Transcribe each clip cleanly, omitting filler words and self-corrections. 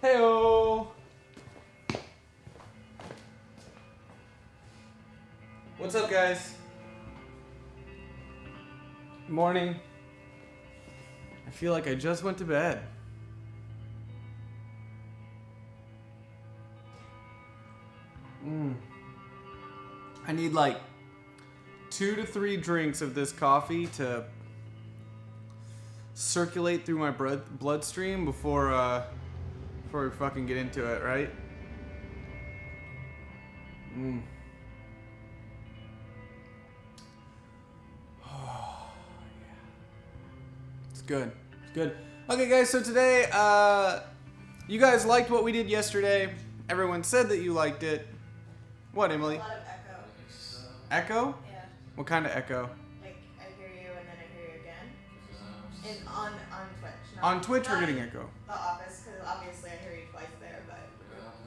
Heyo! What's up, guys? Morning. I feel like I just went to bed. I need like 2 to 3 drinks of this coffee to circulate through my bloodstream before we fucking get into it, right? It's good. It's good. Okay, guys, so today, you guys liked what we did yesterday. Everyone said that you liked it. What, Emily? A lot of echo. Echo? Yeah. What kind of echo? Like, I hear you and then I hear you again. On Twitch. On Twitch, we're getting echo. The office, because obviously I hear you twice there, but...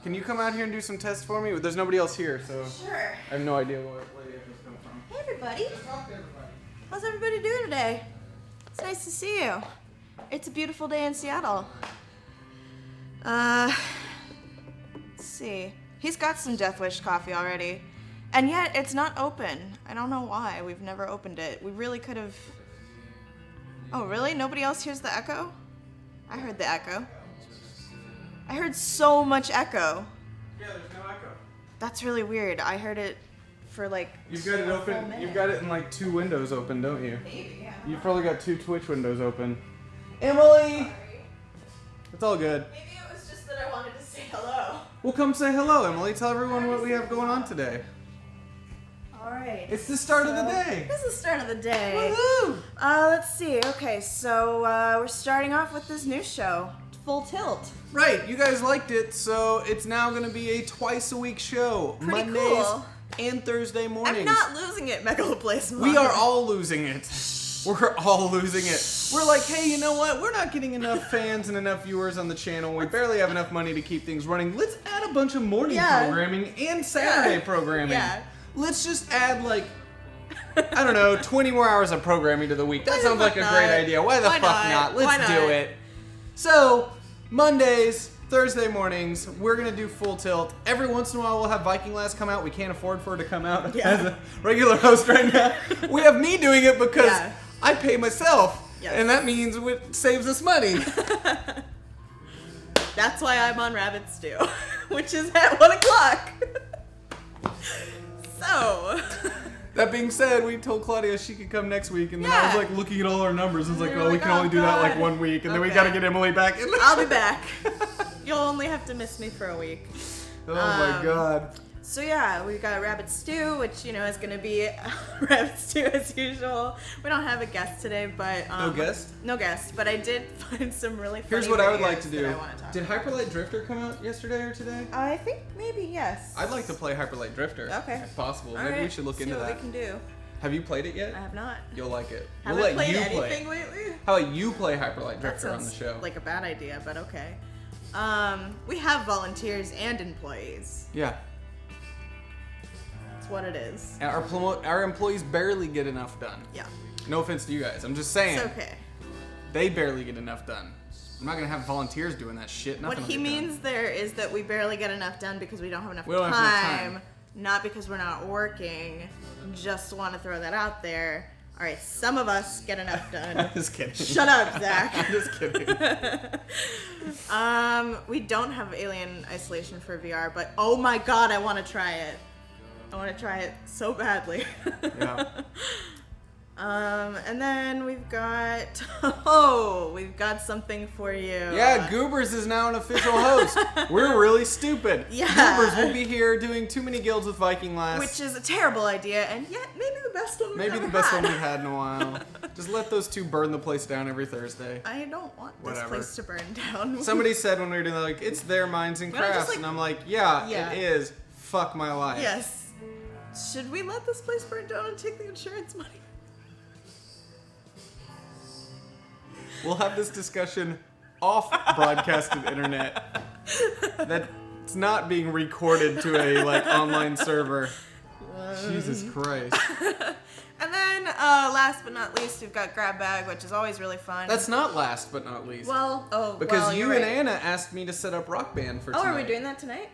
Can you come out here and do some tests for me? There's nobody else here, so... Sure. I have no idea where the echo's coming from. Hey, everybody. Just talk to everybody. How's everybody doing today? It's nice to see you. It's a beautiful day in Seattle. Let's see. He's got some Death Wish coffee already. And yet, it's not open. I don't know why. We've never opened it. We really could have... Oh, really? Nobody else hears the echo? I heard the echo. I heard so much echo. Yeah, there's no echo. That's really weird. I heard it for like... You've got it open. You've got it in like 2 windows open, don't you? Maybe, yeah. You've probably got 2 Twitch windows open. Emily! It's all good. Maybe it was just that I wanted to say hello. Well, come say hello, Emily. Tell everyone what we have going on today. Alright. It's the start of the day. This is the start of the day. Woohoo! Let's see. Okay, so we're starting off with this new show, Full Tilt. Right, you guys liked it, so it's now going to be a twice-a-week show. Pretty Mondays cool. and Thursday mornings. I'm not losing it, Megaloplace Mom. We are all losing it. We're all losing it. We're like, hey, you know what? We're not getting enough fans and enough viewers on the channel. We barely have enough money to keep things running. Let's add a bunch of morning programming and Saturday programming. Yeah. Let's just add, like, I don't know, 20 more hours of programming to the week. That sounds like a great idea. Why the fuck not? Let's do it. So, Mondays, Thursday mornings, we're going to do Full Tilt. Every once in a while, we'll have Viking Lass come out. We can't afford for her to come out as a regular host right now. We have me doing it because I pay myself. Yes. And that means it saves us money. That's why I'm on Rabbit Stew, which is at 1 o'clock. So... That being said, we told Claudia she could come next week, and then I was like looking at all our numbers. And it's like, oh, we can only do that like 1 week, and then we gotta get Emily back. I'll be back. You'll only have to miss me for a week. Oh my god. So yeah, we got Rabbit Stew, which is gonna be Rabbit Stew as usual. We don't have a guest today, but no guest. No guest, but I did find some really funny. Here's what I would like to do. Did Hyperlight Drifter come out yesterday or today? I think maybe yes. I'd like to play Hyperlight Drifter. Okay. If possible. All Maybe right. we should look into that. See what we can do. Have you played it yet? I have not. You'll like it. Haven't we'll let played you anything play. lately. How about you play Hyperlight Drifter on the show? Like a bad idea, but okay. We have volunteers and employees. Yeah. That's what it is. And our employees barely get enough done. Yeah. No offense to you guys. I'm just saying. It's okay. They barely get enough done. I'm not gonna have volunteers doing that shit. Nothing What he means there is that we barely get enough done because we don't have enough time. Not because we're not working. Just want to throw that out there. All right, some of us get enough done. I'm just kidding. Shut up, Zach. I'm just kidding. We don't have Alien Isolation for VR, but oh my god, I want to try it. I want to try it so badly. Yeah. And then we've got something for you. Yeah, Goobers is now an official host. We're really stupid. Yeah. Goobers will be here doing Too Many Guilds with Viking Lass. Which is a terrible idea, and yet maybe the best one we've ever one we've had in a while. Just let those two burn the place down every Thursday. I don't want this place to burn down. Somebody said when we were doing that, like, it's their minds and crafts, and I'm like, yeah, it is. Fuck my life. Yes. Should we let this place burn down and take the insurance money? We'll have this discussion off broadcasted internet. That's not being recorded to a online server. Jesus Christ. And then last but not least, we've got Grab Bag, which is always really fun. That's not last but not least. Because you and Anna asked me to set up Rock Band for tonight. Oh, are we doing that tonight?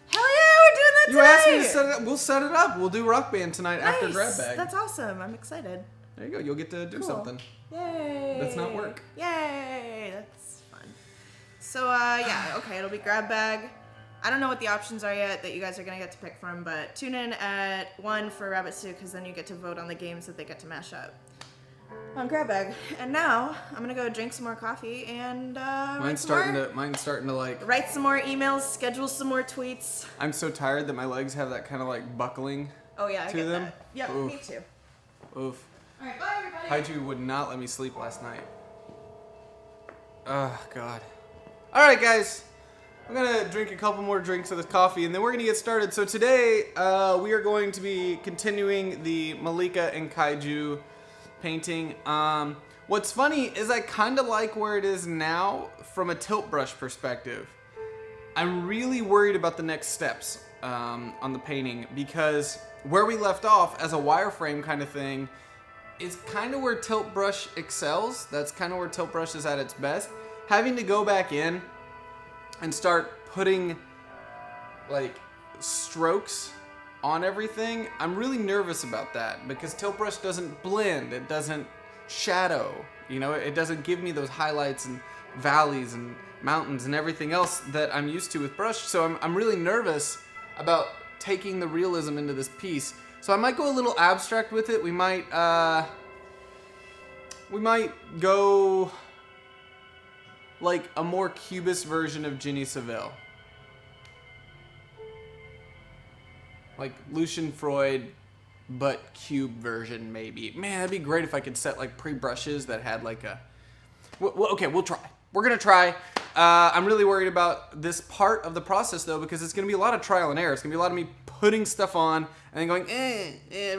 Hell yeah, we're doing that tonight! You asked me to set it up. We'll set it up. We'll do Rock Band tonight after Grab Bag. That's awesome. I'm excited. There you go. You'll get to do something. Yay. That's not work. Yay. That's fun. So, yeah, okay, it'll be Grab Bag. I don't know what the options are yet that you guys are going to get to pick from, but tune in at 1 for Rabbit Stew, because then you get to vote on the games that they get to mash up on Grab Bag. And now, I'm going to go drink some more coffee and mine's starting to like... write some more emails, schedule some more tweets. I'm so tired that my legs have that kind of like buckling to them. That. Yep, Oof. me too. Oof. All right, bye, everybody. Kaiju would not let me sleep last night. Oh, God. All right, guys. I'm going to drink a couple more drinks of this coffee, and then we're going to get started. So today, we are going to be continuing the Malika and Kaiju painting. What's funny is I kind of like where it is now from a tilt brush perspective. I'm really worried about the next steps on the painting, because where we left off as a wireframe kind of thing is kind of where tilt brush excels. That's kind of where tilt brush is at its best. Having to go back in and start putting like strokes on everything, I'm really nervous about that, because tilt brush doesn't blend, it doesn't shadow, you know, it doesn't give me those highlights and valleys and mountains and everything else that I'm used to with brush. So I'm really nervous about taking the realism into this piece. So I might go a little abstract with it. We might go like a more cubist version of Ginny Saville. Like Lucian Freud, but cube version maybe. Man, that'd be great if I could set like pre-brushes that had like a... Well, okay, we'll try. We're gonna try. I'm really worried about this part of the process though, because it's gonna be a lot of trial and error. It's gonna be a lot of me putting stuff on and then going,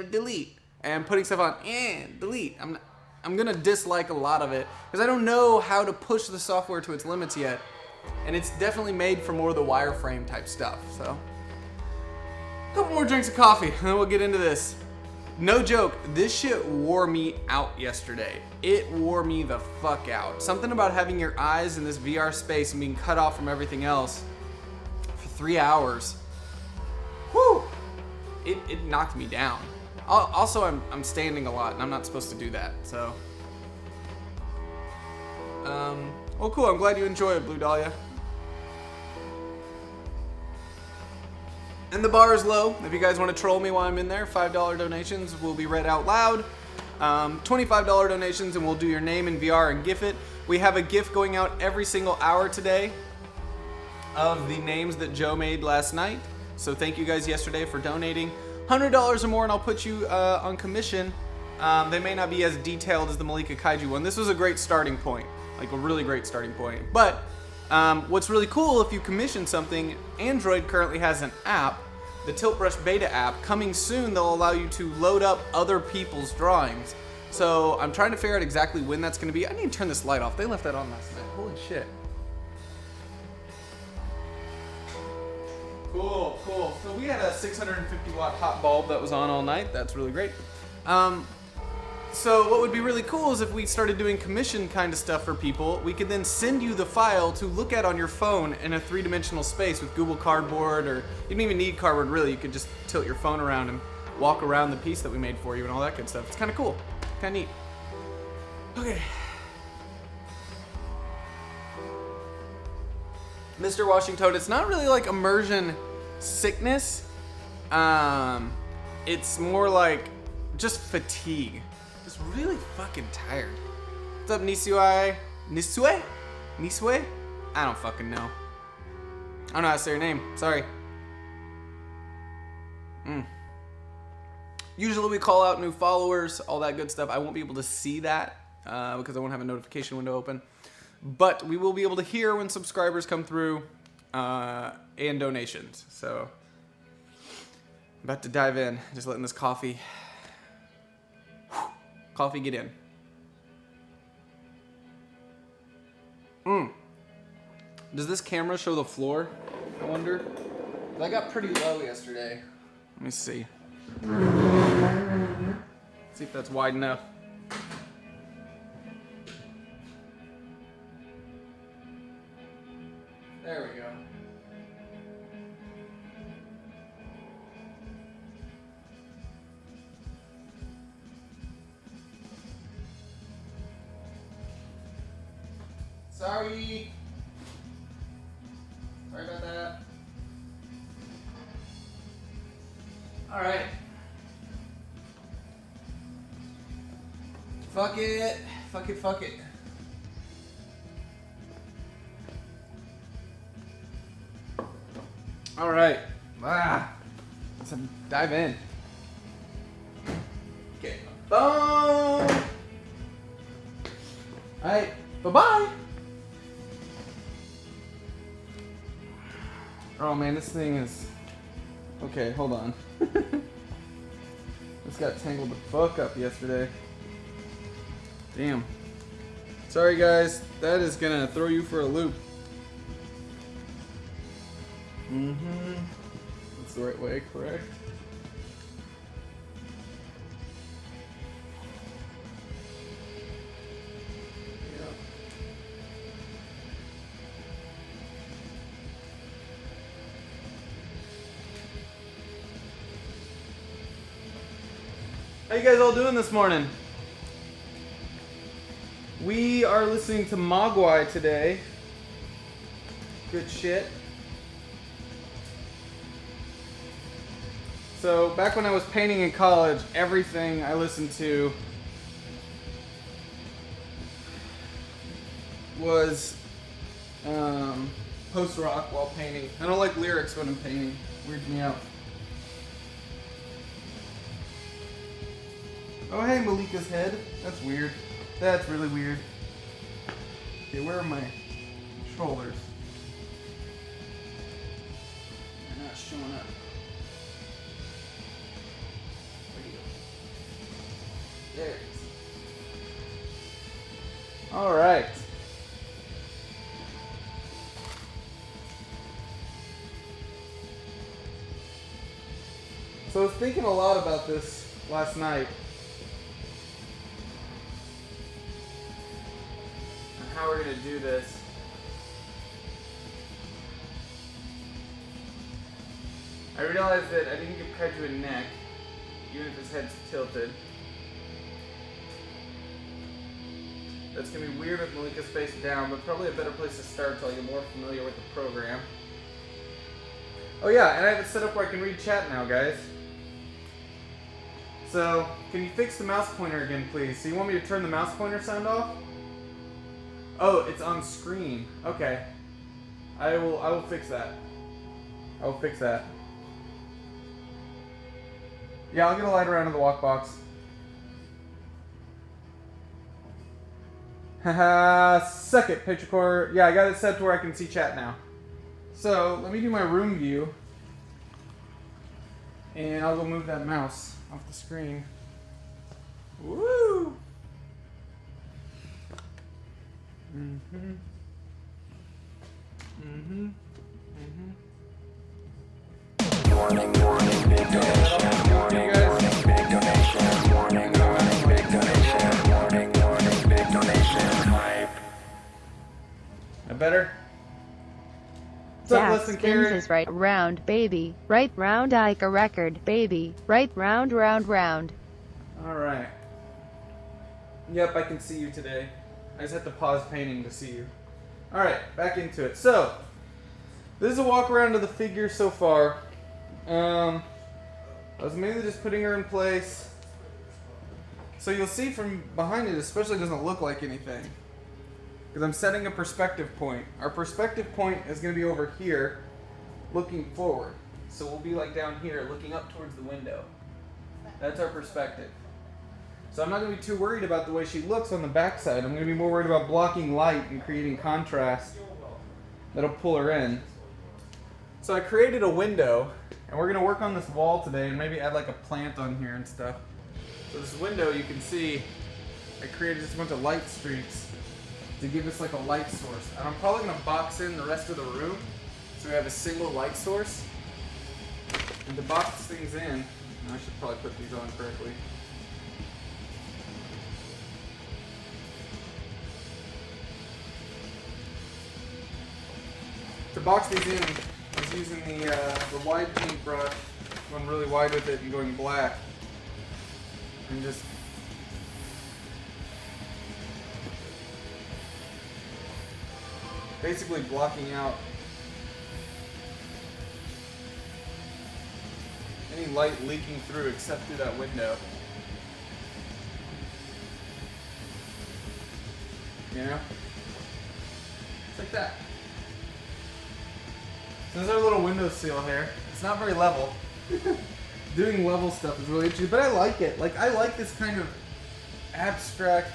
delete. And putting stuff on, delete. I'm gonna dislike a lot of it because I don't know how to push the software to its limits yet. And it's definitely made for more of the wireframe type stuff, so. A couple more drinks of coffee and then we'll get into this. No joke, this shit wore me out yesterday. It wore me the fuck out. Something about having your eyes in this VR space and being cut off from everything else for 3 hours. Whew! It knocked me down. Also, I'm standing a lot, and I'm not supposed to do that, so. Well, cool, I'm glad you enjoy it, Blue Dahlia. And the bar is low. If you guys want to troll me while I'm in there, $5 donations will be read out loud. $25 donations, and we'll do your name in VR and GIF it. We have a GIF going out every single hour today of the names that Joe made last night. So thank you guys yesterday for donating. $100 or more and I'll put you on commission. They may not be as detailed as the Malika Kaiju one. This was a great starting point, like a really great starting point. But what's really cool, if you commission something, Android currently has an app, the Tilt Brush Beta app. Coming soon, they'll allow you to load up other people's drawings. So I'm trying to figure out exactly when that's gonna be. I need to turn this light off. They left that on last night. Holy shit. Cool, cool. So we had a 650 watt hot bulb that was on all night. That's really great. So what would be really cool is if we started doing commission kind of stuff for people, we could then send you the file to look at on your phone in a 3-dimensional space with Google Cardboard, or you don't even need cardboard really. You could just tilt your phone around and walk around the piece that we made for you and all that good stuff. It's kind of cool, kind of neat. Okay. Mr. Washington, it's not really like immersion sickness. It's more like just fatigue. Just really fucking tired. What's up, Nisue? Nisue? Nisue? I don't fucking know. I don't know how to say your name. Sorry. Usually we call out new followers, all that good stuff. I won't be able to see that because I won't have a notification window open. But we will be able to hear when subscribers come through and donations. So, I'm about to dive in. Just letting this coffee get in. Does this camera show the floor? I wonder. 'Cause I got pretty low yesterday. Let me see. Is See if that's wide enough. There we go. Sorry. Sorry about that. All right. Fuck it. Fuck it, fuck it. All right. Let's dive in. Okay. Boom. All right. Bye-bye. Oh man, this thing is... Okay, hold on. This got tangled the fuck up yesterday. Damn. Sorry guys, that is gonna throw you for a loop. That's the right way, correct? Yeah. How you guys all doing this morning? We are listening to Mogwai today. Good shit. So back when I was painting in college, everything I listened to was post-rock while painting. I don't like lyrics when I'm painting. Weirds me out. Oh hey, Malika's head. That's weird. That's really weird. Okay, where are my shoulders? They're not showing up. There it is. All right. So I was thinking a lot about this last night. And how we're going to do this. I realized that I didn't give Kaiju a neck, even if his head's tilted. That's going to be weird with Malika's face down, but probably a better place to start until I get more familiar with the program. Oh yeah, and I have it set up where I can read chat now, guys. So, can you fix the mouse pointer again, please? So you want me to turn the mouse pointer sound off? Oh, it's on screen. Okay. I will fix that. I will fix that. Yeah, I'll get a light around in the walk box. Haha, suck it, picture core. Yeah, I got it set to where I can see chat now. So, let me do my room view. And I'll go move that mouse off the screen. Woo! Warning, warning, big donation. Warning, warning, big donation. Warning, warning, big donation. Warning, warning, big donation. Hype. That better? What's up, Dad Listen, spins Carrie? is right round, baby. Right round, Ike a record, baby. Right round, round, round. Alright. Yep, I can see you today. I just have to pause painting to see you. Alright, back into it. So, this is a walk around of the figure so far. I was mainly just putting her in place. So you'll see from behind it especially doesn't look like anything. Because I'm setting a perspective point. Our perspective point is going to be over here, looking forward. So we'll be like down here, looking up towards the window. That's our perspective. So I'm not going to be too worried about the way she looks on the backside. I'm going to be more worried about blocking light and creating contrast that'll pull her in. So I created a window, and we're going to work on this wall today and maybe add like a plant on here and stuff. So this window, you can see, I created just a bunch of light streaks to give us like a light source. And I'm probably going to box in the rest of the room so we have a single light source. And to box things in, I should probably put these on correctly. box these in, I was using the wide paintbrush, going really wide with it and going black. And just basically blocking out any light leaking through except through that window. You know? It's like that. So there's our little windowsill here. It's not very level. Doing level stuff is really interesting, but I like it. Like, I like this kind of abstract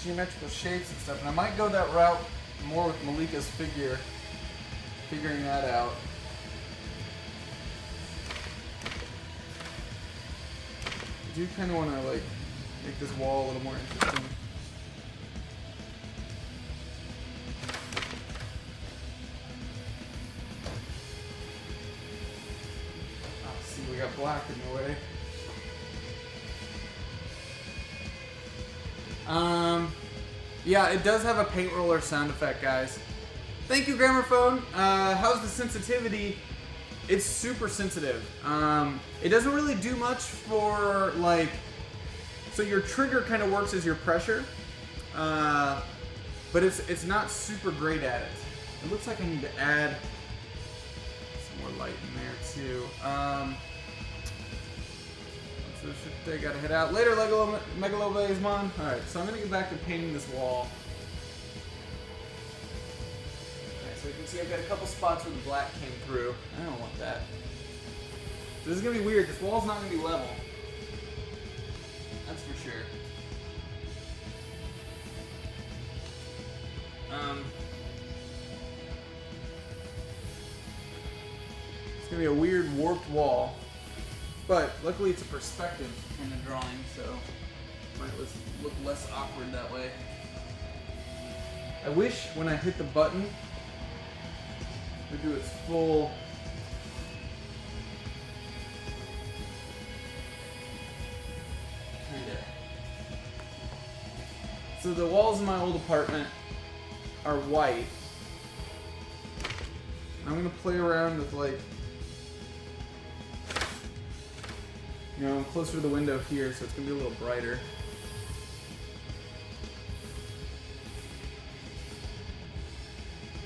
geometrical shapes and stuff, and I might go that route more with Malika's figure, figuring that out. I do kind of want to, like, make this wall a little more interesting. We got black in the way. Yeah, it does have a paint roller sound effect, guys. Thank you, Gramophone. How's the sensitivity? It's super sensitive. It doesn't really do much for, like, so your trigger kind of works as your pressure, but it's not super great at it. It looks like I need to add some more light in there too. So they gotta head out. Later, Megalobasmon. Alright, so I'm gonna get back to painting this wall. Alright, so you can see I've got a couple spots where the black came through. I don't want that. So this is gonna be weird. This wall's not gonna be level. That's for sure. It's gonna be a weird warped wall. But luckily it's a perspective in the drawing, so it might look less awkward that way. I wish when I hit the button, it would do its full kinda. So the walls in my old apartment are white. I'm gonna play around with, like, you know, I'm closer to the window here, so it's gonna be a little brighter.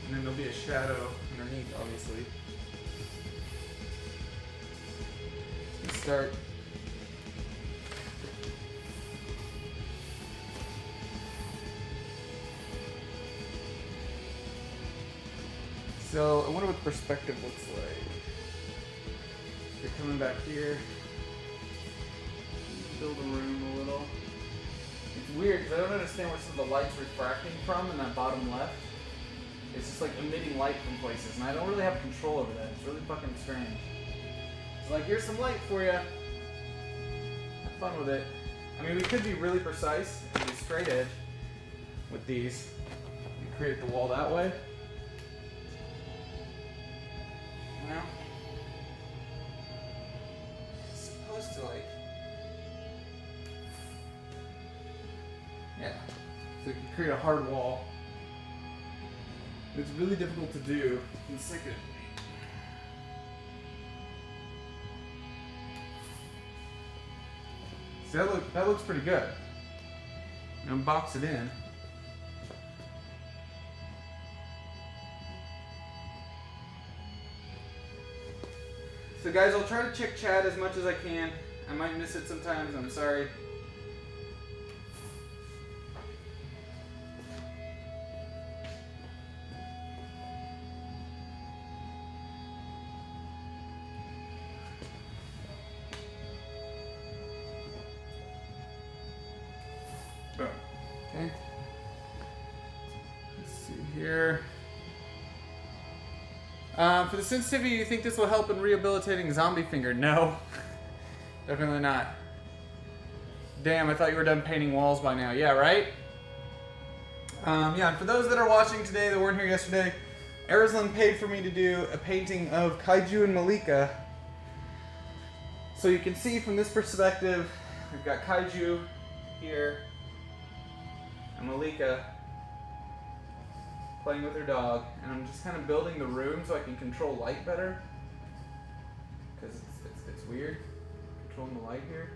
And then there'll be a shadow underneath, obviously. Let's start. So I wonder what the perspective looks like. You're coming back here. Build a room a little. It's weird because I don't understand where some of the light's refracting from in that bottom left. It's just like emitting light from places, and I don't really have control over that. It's really fucking strange. It's like, here's some light for you. Have fun with it. I mean, we could be really precise and do straight edge with these and create the wall that way. You know? It's supposed to, like, yeah, so you can create a hard wall. It's really difficult to do consecutively. See, that looks pretty good. Now box it in. So guys, I'll try to check chat as much as I can. I might miss it sometimes, I'm sorry. Okay. Let's see here. For the sensitivity, you think this will help in rehabilitating zombie finger? No. Definitely not. Damn, I thought you were done painting walls by now. Yeah, right? Yeah, and for those that are watching today that weren't here yesterday, Arizlan paid for me to do a painting of Kaiju and Malika. So you can see from this perspective, we've got Kaiju here and Malika playing with her dog, and I'm just kind of building the room so I can control light better. Because it's weird controlling the light here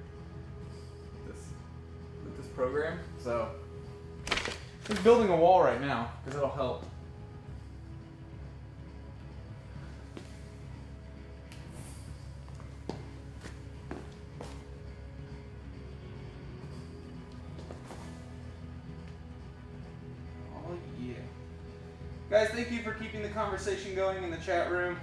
with this program. So just building a wall right now because it'll help. Oh yeah. Guys, thank you for keeping the conversation going in the chat room.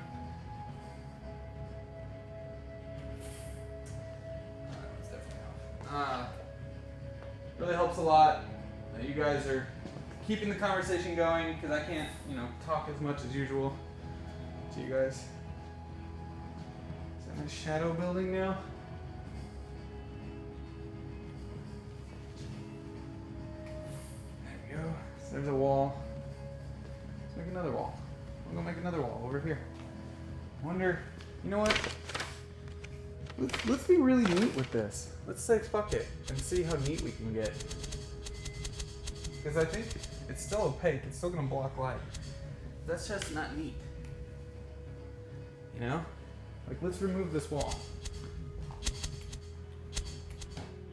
Really helps a lot that you guys are keeping the conversation going because I can't, talk as much as usual to you guys. Is that my shadow building now? There we go. So there's a wall. Let's make another wall. I'm gonna make another wall over here. I wonder, you know what? Let's be really neat with this. Let's say fuck it and see how neat we can get. Because I think it's still opaque. It's still gonna block light. That's just not neat. You know? Like, let's remove this wall.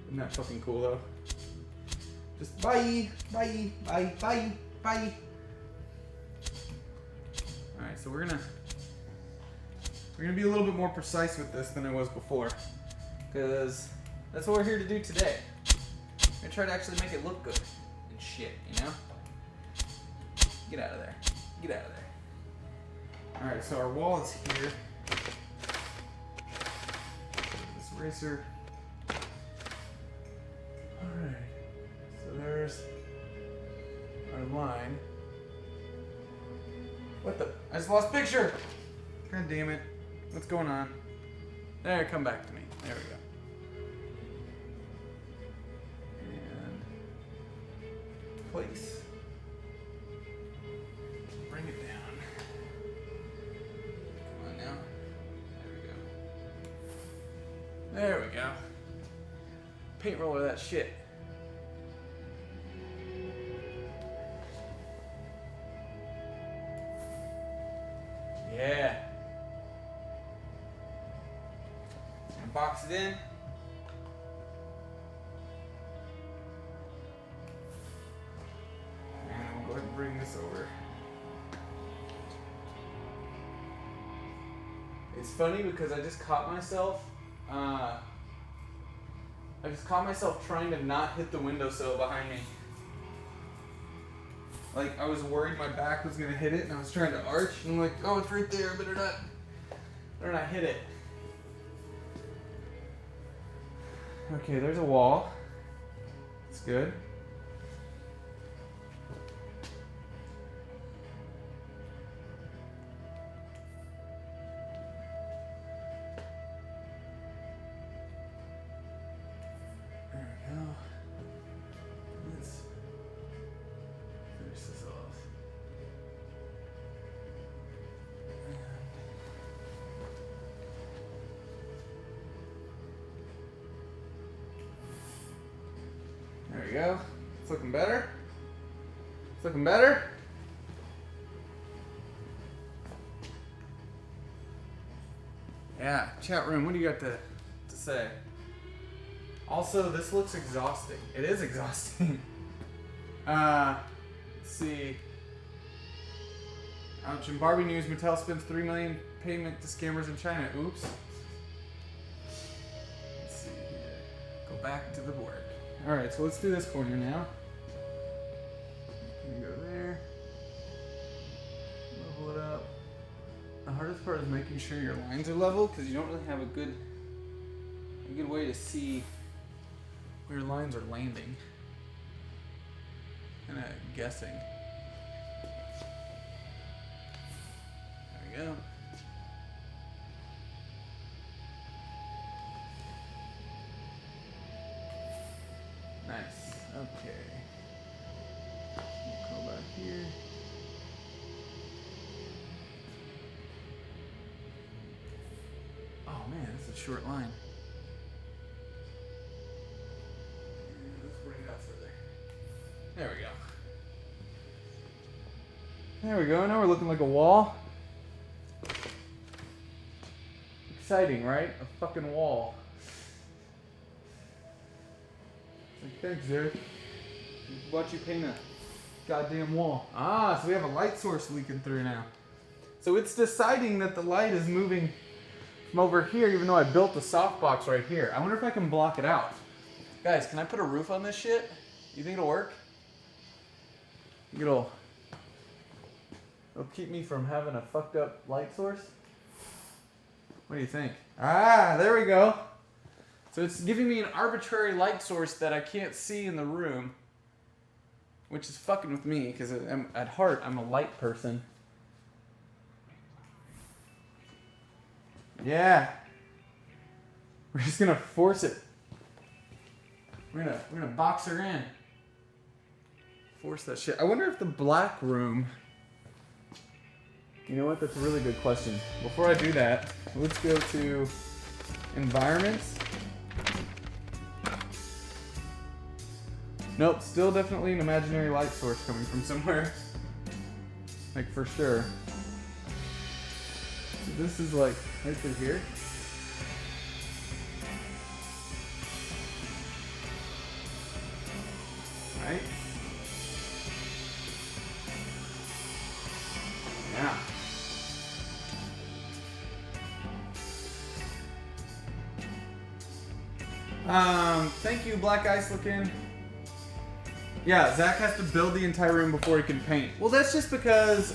Isn't that fucking cool though? Just bye, bye, bye, bye, bye. Alright, so we're gonna be a little bit more precise with this than I was before, because that's what we're here to do today. We're gonna try to actually make it look good and shit, Get out of there. Get out of there. Alright, so our wall is here. This eraser. Alright, so there's our line. What the? I just lost picture! God damn it. What's going on? There, come back to me. There we go. And place. Bring it down. Come on now. There we go. Paint roller that shit. Yeah. Box it in. And we'll go ahead and bring this over. It's funny because I just caught myself. Trying to not hit the windowsill behind me. Like, I was worried my back was gonna hit it, and I was trying to arch, and I'm like, oh, it's right there. Better not hit it. Okay, there's a wall. It's good. There we go. Let's finish this off. There we go. It's looking better. It's looking better. Yeah, chat room, what do you got to say? Also, this looks exhausting. It is exhausting. Let's see. Ouch, in Barbie news, Mattel spends $3 million payment to scammers in China. Oops. Let's see here. Go back to the work. Alright, so let's do this corner now. You can go there. Level it up. The hardest part is making sure your lines are level, because you don't really have a good way to see where your lines are landing. Kind of guessing. There we go. Nice. Okay. We'll go back here. Oh man, that's a short line. Let's bring it up further. There we go. There we go. Now we're looking like a wall. Exciting, right? A fucking wall. Like, thanks, Derek. Watch you paint a goddamn wall. Ah, so we have a light source leaking through now. So it's deciding that the light is moving from over here, even though I built the softbox right here. I wonder if I can block it out. Guys, can I put a roof on this shit? You think it'll work? You think it'll keep me from having a fucked up light source? What do you think? Ah, there we go. So it's giving me an arbitrary light source that I can't see in the room, which is fucking with me because at heart I'm a light person. Yeah. We're just gonna force it. We're gonna box her in. Force that shit. I wonder if the black room. You know what? That's a really good question. Before I do that, let's go to environments. Nope, still definitely an imaginary light source coming from somewhere. Like for sure. So this is like right through here. Right? Yeah. Thank you, Black Ice Looking. Yeah, Zach has to build the entire room before he can paint. Well, that's just because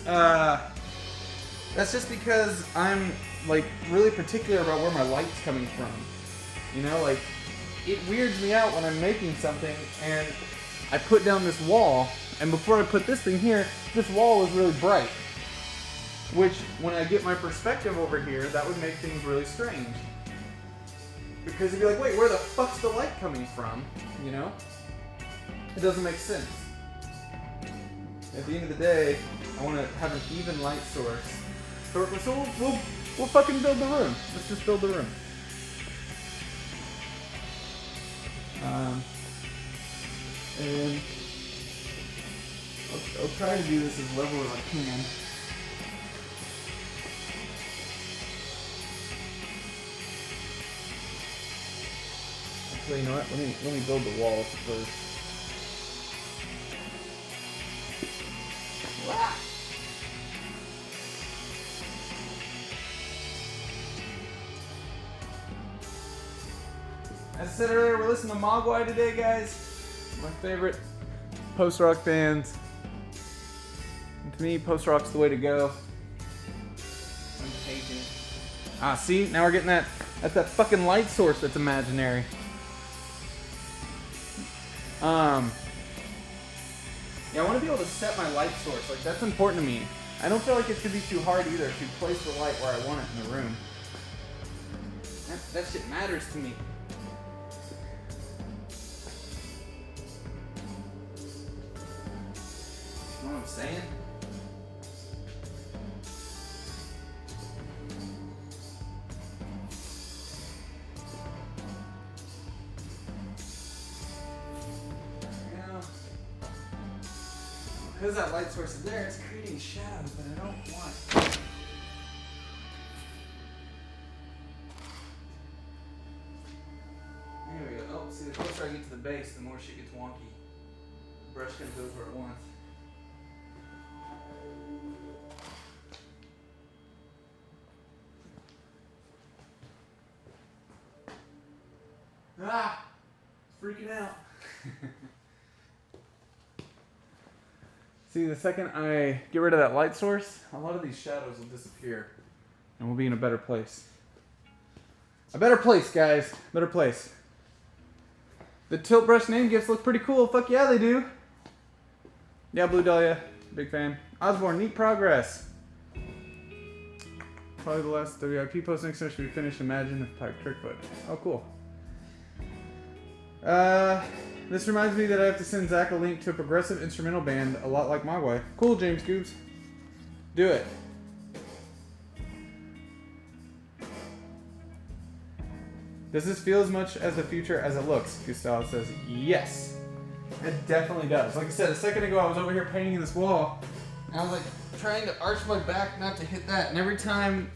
I'm like really particular about where my light's coming from. You know, like it weirds me out when I'm making something and I put down this wall, and before I put this thing here, this wall is really bright. Which, when I get my perspective over here, that would make things really strange. Because you'd be like, wait, where the fuck's the light coming from? You know? It doesn't make sense. At the end of the day, I want to have an even light source. So we'll fucking build the room. Let's just build the room. And I'll try to do this as level as I can. Actually, you know what? Let me build the walls first. As I said earlier, we're listening to Mogwai today, guys. My favorite post-rock bands. And to me, post-rock's the way to go. Ah, see? Now we're getting that. That's that fucking light source that's imaginary. Yeah, I want to be able to set my light source. Like, that's important to me. I don't feel like it should be too hard either to place the light where I want it in the room. That shit matters to me. You know what I'm saying? Because that light source is there, it's creating shadows that I don't want. There we go. Oh, see, the closer I get to the base, the more shit gets wonky. The brush kind of goes where it wants. Ah! It's freaking out. See, the second I get rid of that light source, a lot of these shadows will disappear. And we'll be in a better place. A better place, guys. Better place. The tilt brush name gifts look pretty cool. Fuck yeah, they do. Yeah, Blue Dahlia. Big fan. Osborne, neat progress. Probably the last WIP post next time should be finished. Imagine the Pipe Trickfoot. Oh, cool. This reminds me that I have to send Zach a link to a progressive instrumental band a lot like Mogwai. Cool, James Goobs. Do it. Does this feel as much as the future as it looks? Gustavo says, yes. It definitely does. Like I said, a second ago I was over here painting this wall, and I was like trying to arch my back not to hit that, and every time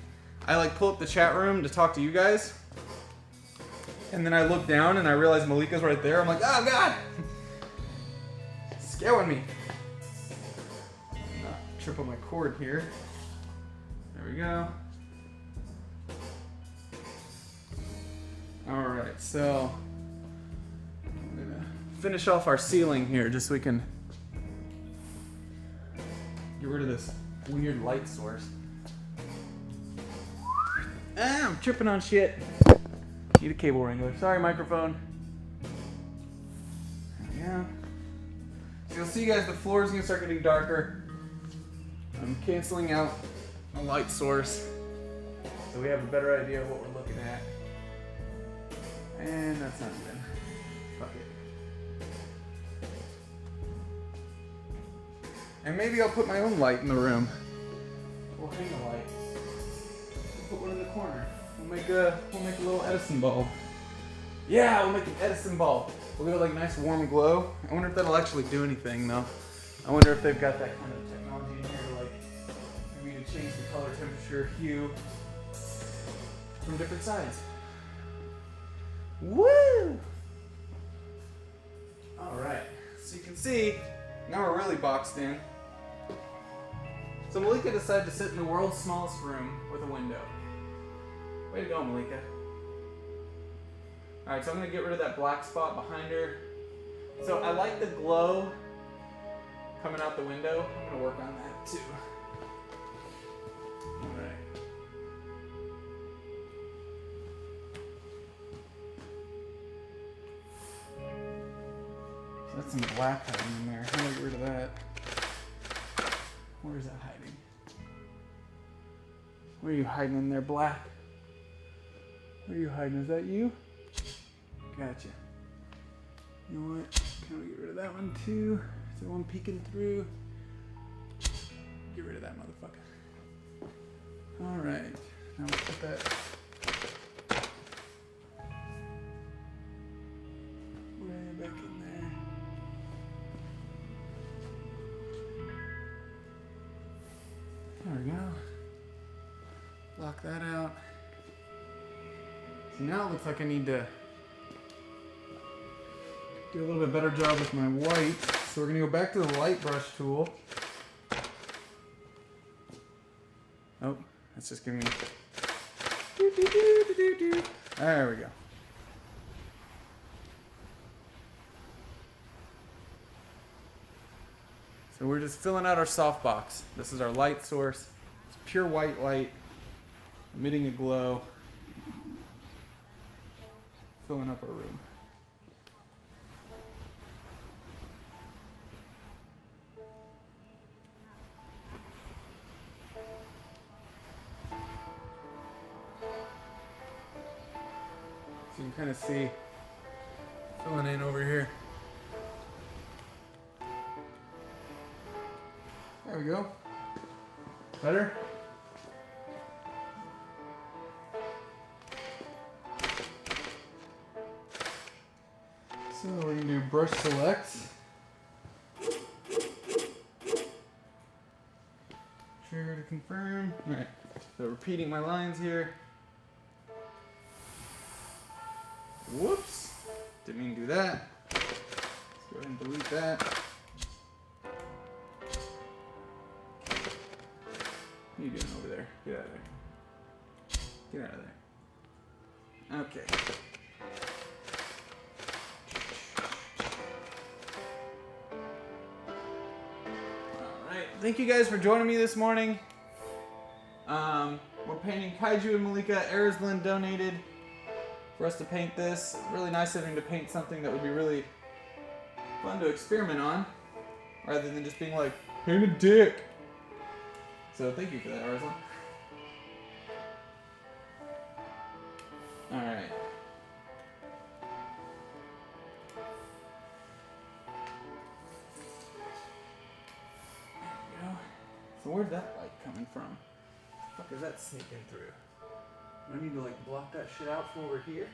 I like pull up the chat room to talk to you guys, and then I look down and I realize Malika's right there, I'm like, oh god! Scaring me. Not trip on my cord here. There we go. Alright, so I'm gonna finish off our ceiling here just so we can get rid of this weird light source. Ah, I'm tripping on shit. Need a cable wrangler. Sorry, microphone. There we go. So you'll see, guys, the floor is gonna start getting darker. I'm canceling out a light source so we have a better idea of what we're looking at. And that's not good. Fuck it. And maybe I'll put my own light in the room. We'll hang a light. We'll put one in the corner. We'll make a little Edison bulb. Yeah, we'll make an Edison bulb. We'll get a like nice warm glow. I wonder if that'll actually do anything though. I wonder if they've got that kind of technology in here to like maybe to change the color, temperature, hue from different sides. Woo! Alright, so you can see, now we're really boxed in. So Malika decided to sit in the world's smallest room with a window. Way to go, Malika. Alright, so I'm going to get rid of that black spot behind her. So I like the glow coming out the window. I'm going to work on that too. Alright. So that's some black hiding in there. How do I get rid of that? Where is that hiding? Where are you hiding in there, black? Where are you hiding? Is that you? Gotcha. You know what? Can we get rid of that one too? Is there one peeking through? Get rid of that motherfucker. Alright. Now let's put that way back in there. There we go. Block that out. So now it looks like I need to do a little bit better job with my white. So we're going to go back to the light brush tool. Oh, that's just giving me... There we go. So we're just filling out our softbox. This is our light source. It's pure white light, emitting a glow. Filling up our room. So you can kind of see filling in over here. There we go. Better? So we're going to do brush select. Trigger to confirm. Alright, so repeating my lines here. Whoops. Didn't mean to do that. Let's go ahead and delete that. What are you doing over there? Get out of there. Get out of there. Okay. Thank you guys for joining me this morning. We're painting Kaiju and Malika. Arizlin donated for us to paint this. Really nice of him to paint something that would be really fun to experiment on, rather than just being like, paint a dick. So thank you for that, Arizlin. Alright. So where's that light coming from? What the fuck is that sneaking through? Do I need to like block that shit out from over here?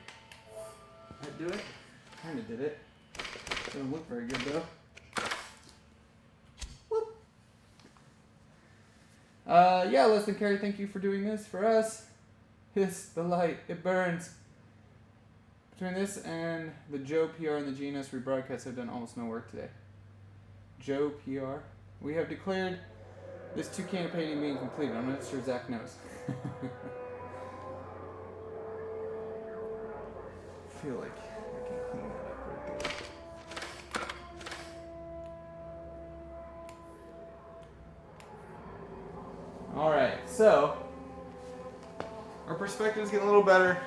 That do it? Kinda did it. Doesn't look very good though. Whoop. Yeah, Less Than Carrie, thank you for doing this for us. Hiss, the light, it burns. Between this and the Joe PR and the GNS rebroadcast, have done almost no work today. Joe PR. We have declared this toucan painting being completed. I'm not sure Zach knows. I feel like I can clean that up right there. Alright, so our perspective's getting a little better.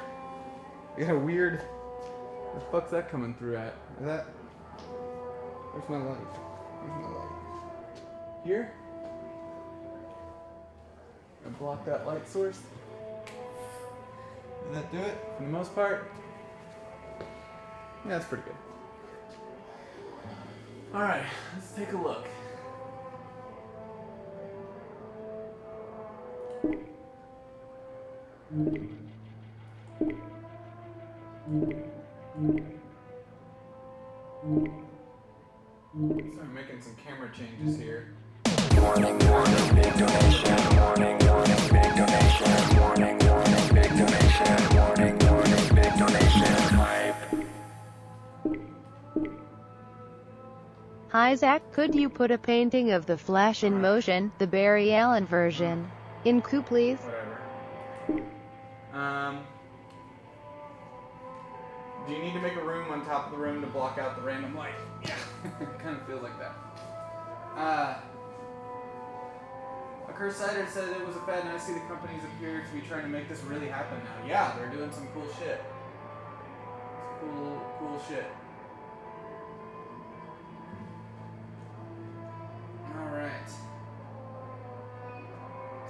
I got a weird. Where the fuck's that coming through at? Is that? Where's my light? Where's my light? Here? I block that light source. Did that do it? For the most part? Yeah, that's pretty good. Alright, let's take a look. Start making some camera changes here. Warning, warning, big donation. Warning, warning, big donation. Warning, warning, big donation. Warning, warning, big donation. Hype. Hi Zach, could you put a painting of the Flash in motion, the Barry Allen version, in queue please? Whatever. Do you need to make a room on top of the room to block out the random light? Yeah. It kind of feels like that. A Cursider said it was a fad, and I see the companies appear to be trying to make this really happen now. Yeah, they're doing some cool shit. It's cool shit. Alright.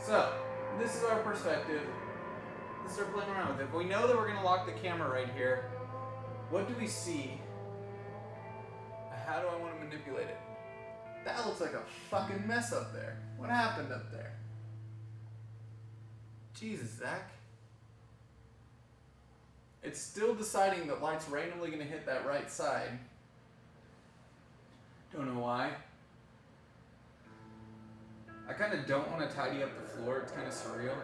So, this is our perspective. Let's start playing around with it. If we know that we're going to lock the camera right here, what do we see? How do I want to manipulate it? That looks like a fucking mess up there. What happened up there? Jesus, Zach. It's still deciding that light's randomly going to hit that right side. Don't know why. I kind of don't want to tidy up the floor. It's kind of surreal.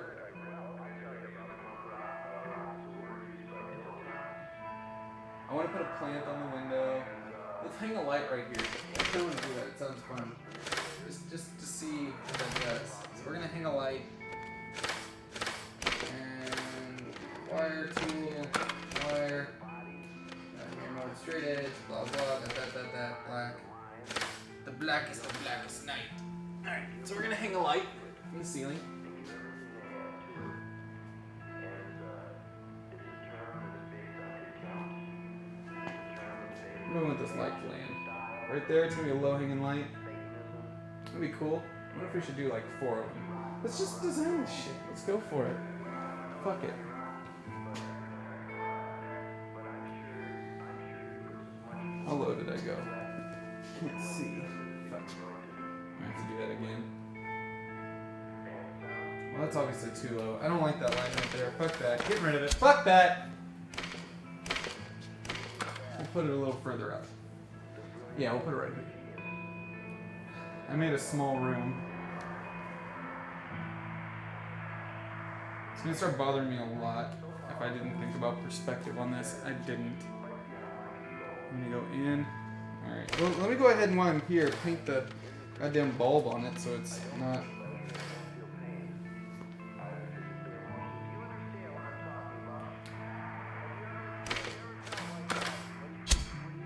I want to put a plant on the window. Let's hang a light right here. I don't want to do that. It sounds fun. Just to see what that does. So we're going to hang a light. And wire tool, wire. Here, mode straight edge, blah, blah, that, black. The blackest of blackest night. Alright, so we're going to hang a light from the ceiling. Where do I want this light to land? Right there, it's going to be a low-hanging light. That'd be cool. I wonder if we should do like 4 of them. Let's just design this shit. Let's go for it. Fuck it. How low did I go? Can't see. Fuck. I have to do that again. Well, that's obviously too low. I don't like that line right there. Fuck that. Get rid of it. Fuck that! We'll put it a little further up. Yeah, we'll put it right here. I made a small room. It's gonna start bothering me a lot if I didn't think about perspective on this. I didn't. I'm gonna go in. Alright, well, let me go ahead and while I'm here, paint the goddamn bulb on it so it's not...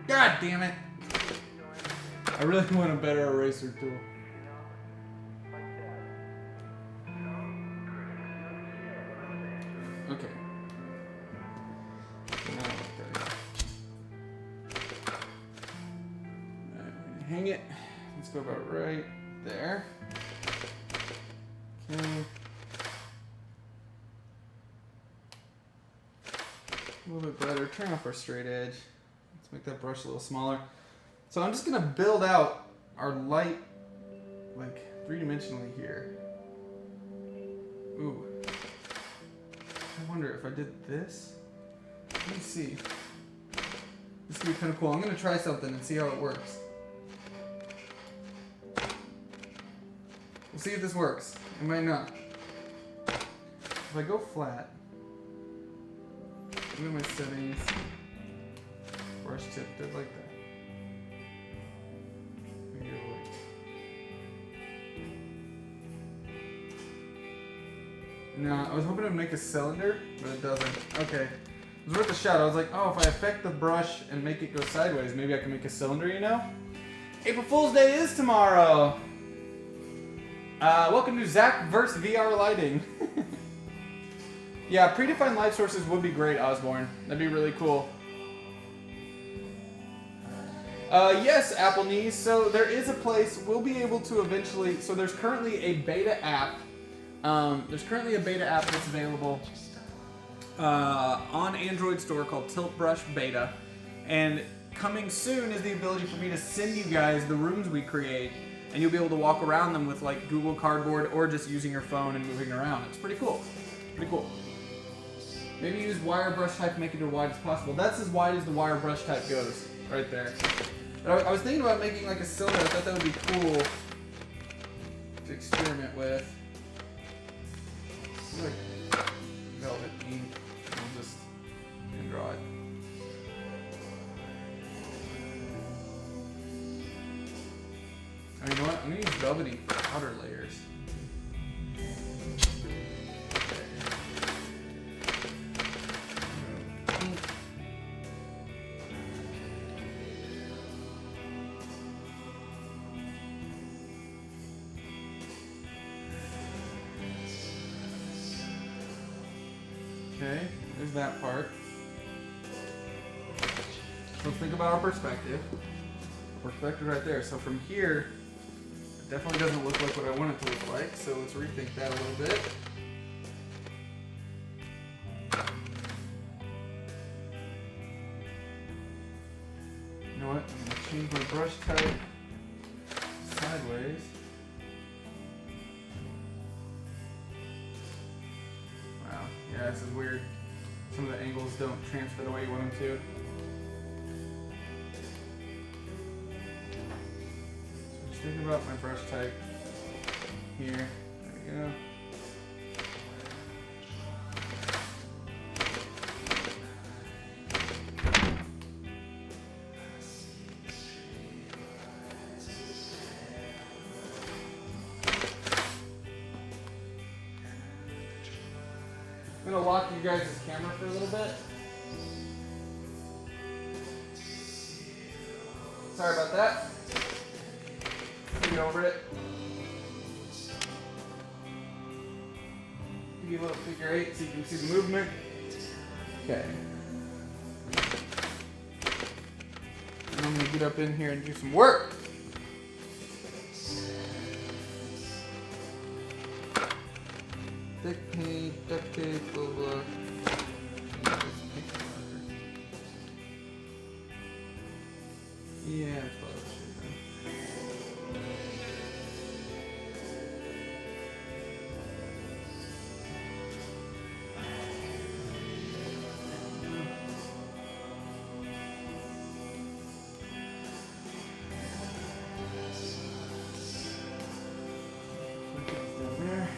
God damn it! I really want a better eraser tool. Okay. Now hang it. Let's go about right there. Okay. A little bit better. Turn off our straight edge. Let's make that brush a little smaller. So I'm just gonna build out our light like 3-dimensionally here. Ooh. I wonder if I did this. Let me see. This could be kind of cool. I'm gonna try something and see how it works. We'll see if this works. It might not. If I go flat, look at my settings. Brush tip, did like that. Maybe it'll work. No, I was hoping it would make a cylinder, but it doesn't. Okay. It was worth a shot. I was like, oh, if I affect the brush and make it go sideways, maybe I can make a cylinder, you know? April Fool's Day is tomorrow! Welcome to Zach vs. VR lighting. Yeah, predefined light sources would be great, Osborne. That'd be really cool. Yes, Apple Knees. So there is a place we'll be able to eventually. So there's currently a beta app. That's available on Android Store called Tilt Brush Beta, and coming soon is the ability for me to send you guys the rooms we create, and you'll be able to walk around them with like Google Cardboard or just using your phone and moving around. It's pretty cool. Pretty cool. Maybe use wire brush type to make it as wide as possible. That's as wide as the wire brush type goes, right there. But I was thinking about making like a cylinder. I thought that would be cool to experiment with. Like velvet ink. I'll just hand draw it. I mean, you know what? I'm gonna use velvety powder layers. Okay, there's that part. Let's think about our perspective. Perspective right there. So from here, it definitely doesn't look like what I want it to look like. So let's rethink that a little bit. You know what? I'm going to change my brush type sideways. Yeah, this is weird. Some of the angles don't transfer the way you want them to. So just thinking about my brush type here. There we go. I'm gonna lock you guys' camera for a little bit. Sorry about that. Get over it. Give you a little figure 8 so you can see the movement. Okay. And I'm gonna get up in here and do some work. Thick paint, duct tape, blah blah. Yeah, that's what I should do. Down there.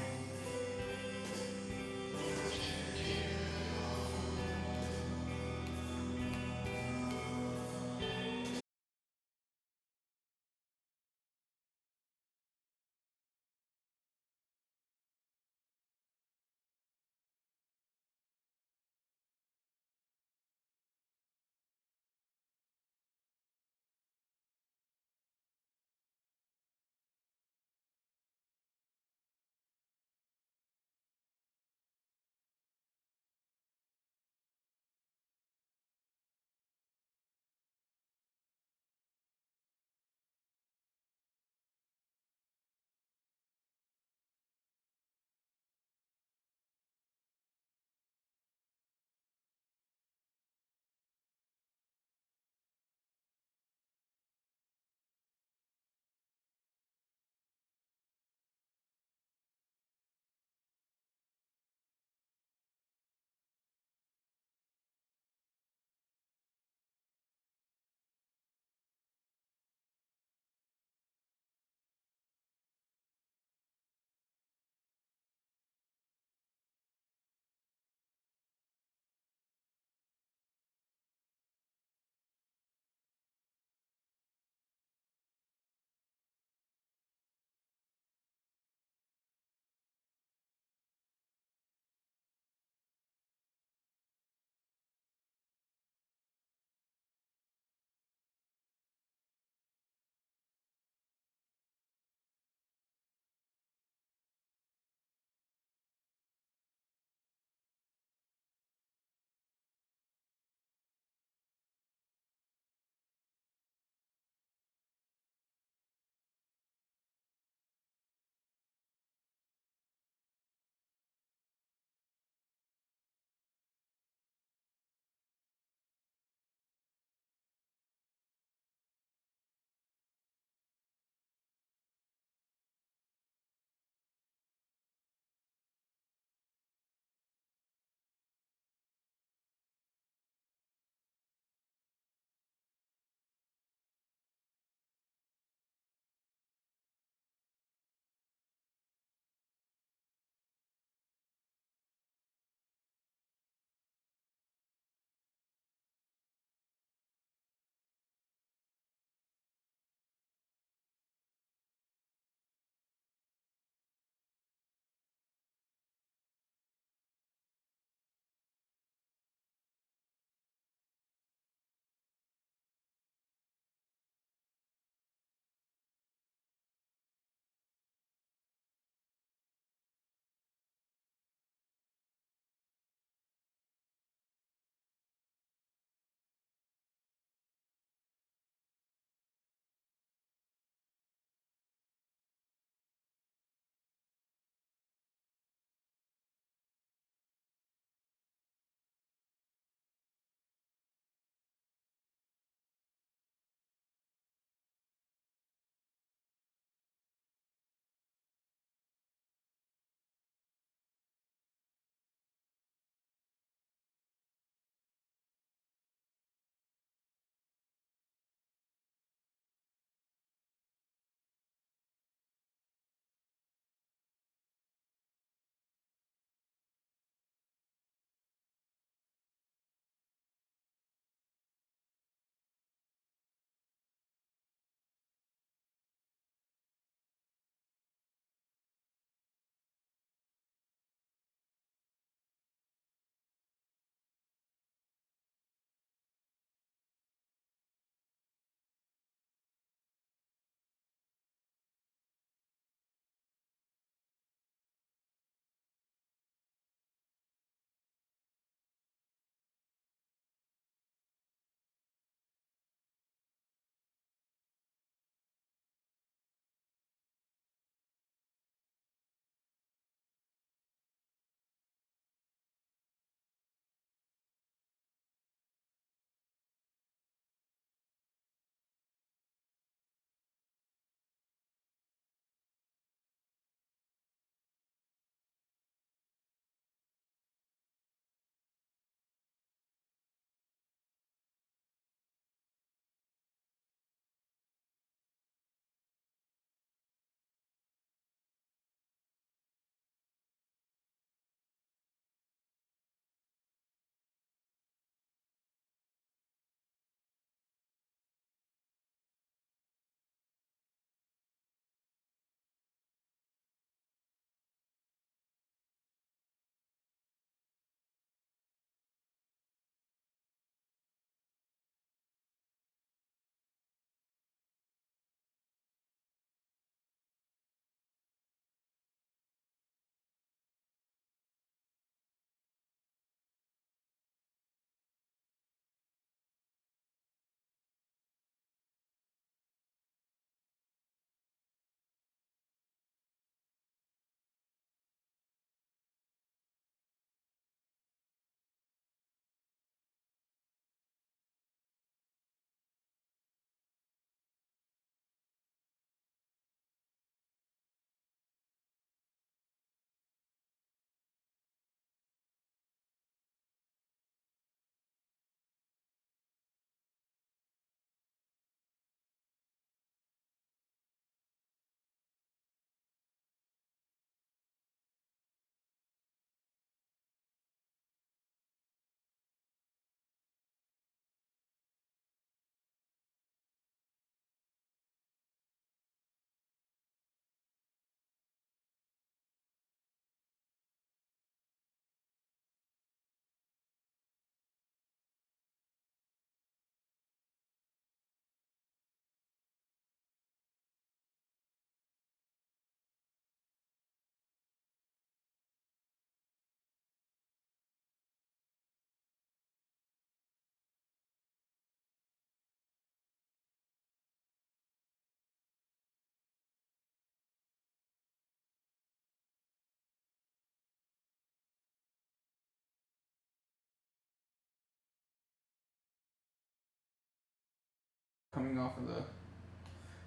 coming off of the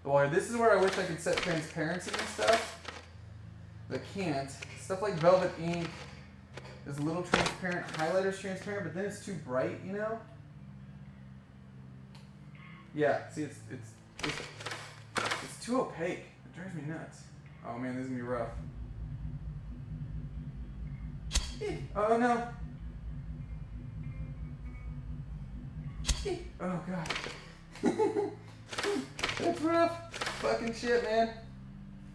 wire. This is where I wish I could set transparency and stuff. But I can't. Stuff like Velvet ink is a little transparent. Highlighter's transparent, but then it's too bright, you know? Yeah, see, it's too opaque. It drives me nuts. Oh man, this is gonna be rough. Oh no. Oh god. That's rough. Fucking shit, man.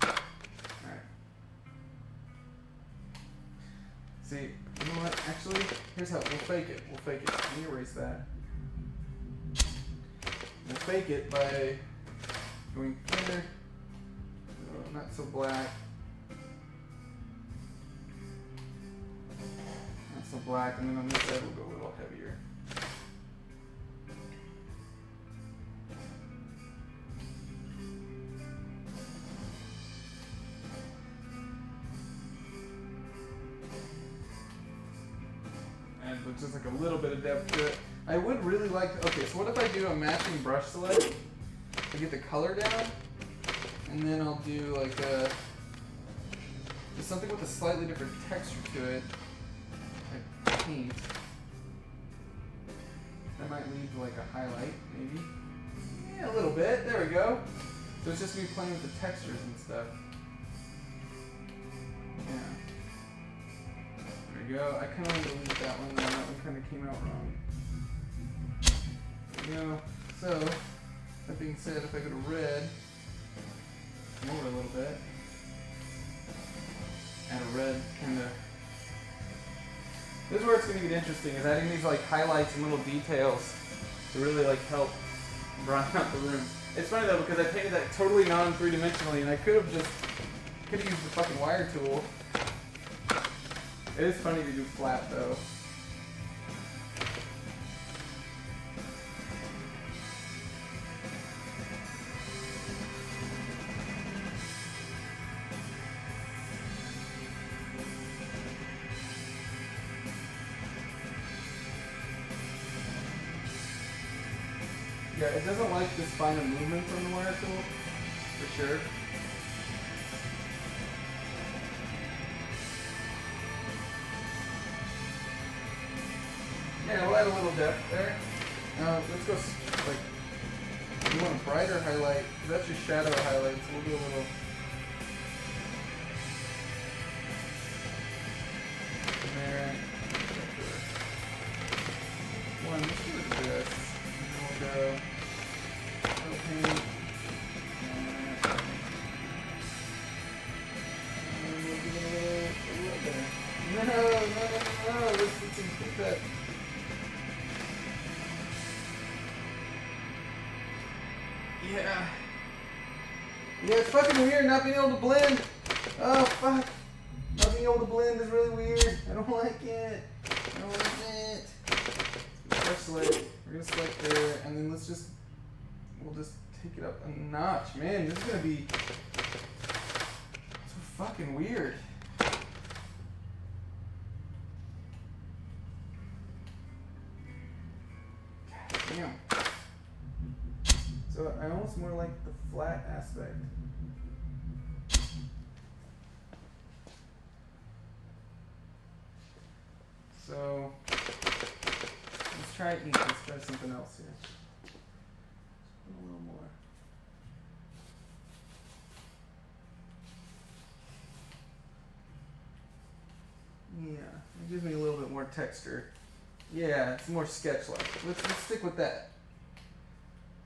Alright. See, you know what? Actually, here's how we'll fake it. We'll fake it. Let me erase that. We'll fake it by going thinner. Oh, not so black. Not so black, and then on this side we'll go a little heavier. And with just like a little bit of depth to it. I would really like to, okay, so what if I do a matching brush select to get the color down, and then I'll do like a, just something with a slightly different texture to it, like paint. That might lead to like a highlight, maybe. Yeah, a little bit, there we go. So it's just me playing with the textures and stuff. Yeah. There we go. I kind of want to delete that one though, that one kind of came out wrong. There we go. So, that being said, if I go to red, come over a little bit, add a red kind of. This is where it's going to get interesting, is adding these like highlights and little details to really like help broaden out the room. It's funny though, because I painted that totally non-3-dimensionally, and I could have used the fucking wire tool. It is funny to do flat though. Yeah, it doesn't like this finer movement from the wire tool, for sure. Yeah, we'll add a little depth there. Now, let's go, like, you want a brighter highlight, because that's your shadow highlight, so we'll do a little. There. One, let's do this. And then we'll go. Paint. And we'll give it a little bit. No, let's improve that. Yeah. Yeah, it's fucking weird not being able to blend. Oh, fuck. Not being able to blend is really weird. I don't like it. I don't like it. Brush select. We're gonna select there, and then we'll just take it up a notch. Man, this is gonna be so fucking weird. God damn. So I almost more like the flat aspect. So let's try ink. Let's try something else here. Just put a little more. Yeah, it gives me a little bit more texture. Yeah, it's more sketch-like. Let's stick with that.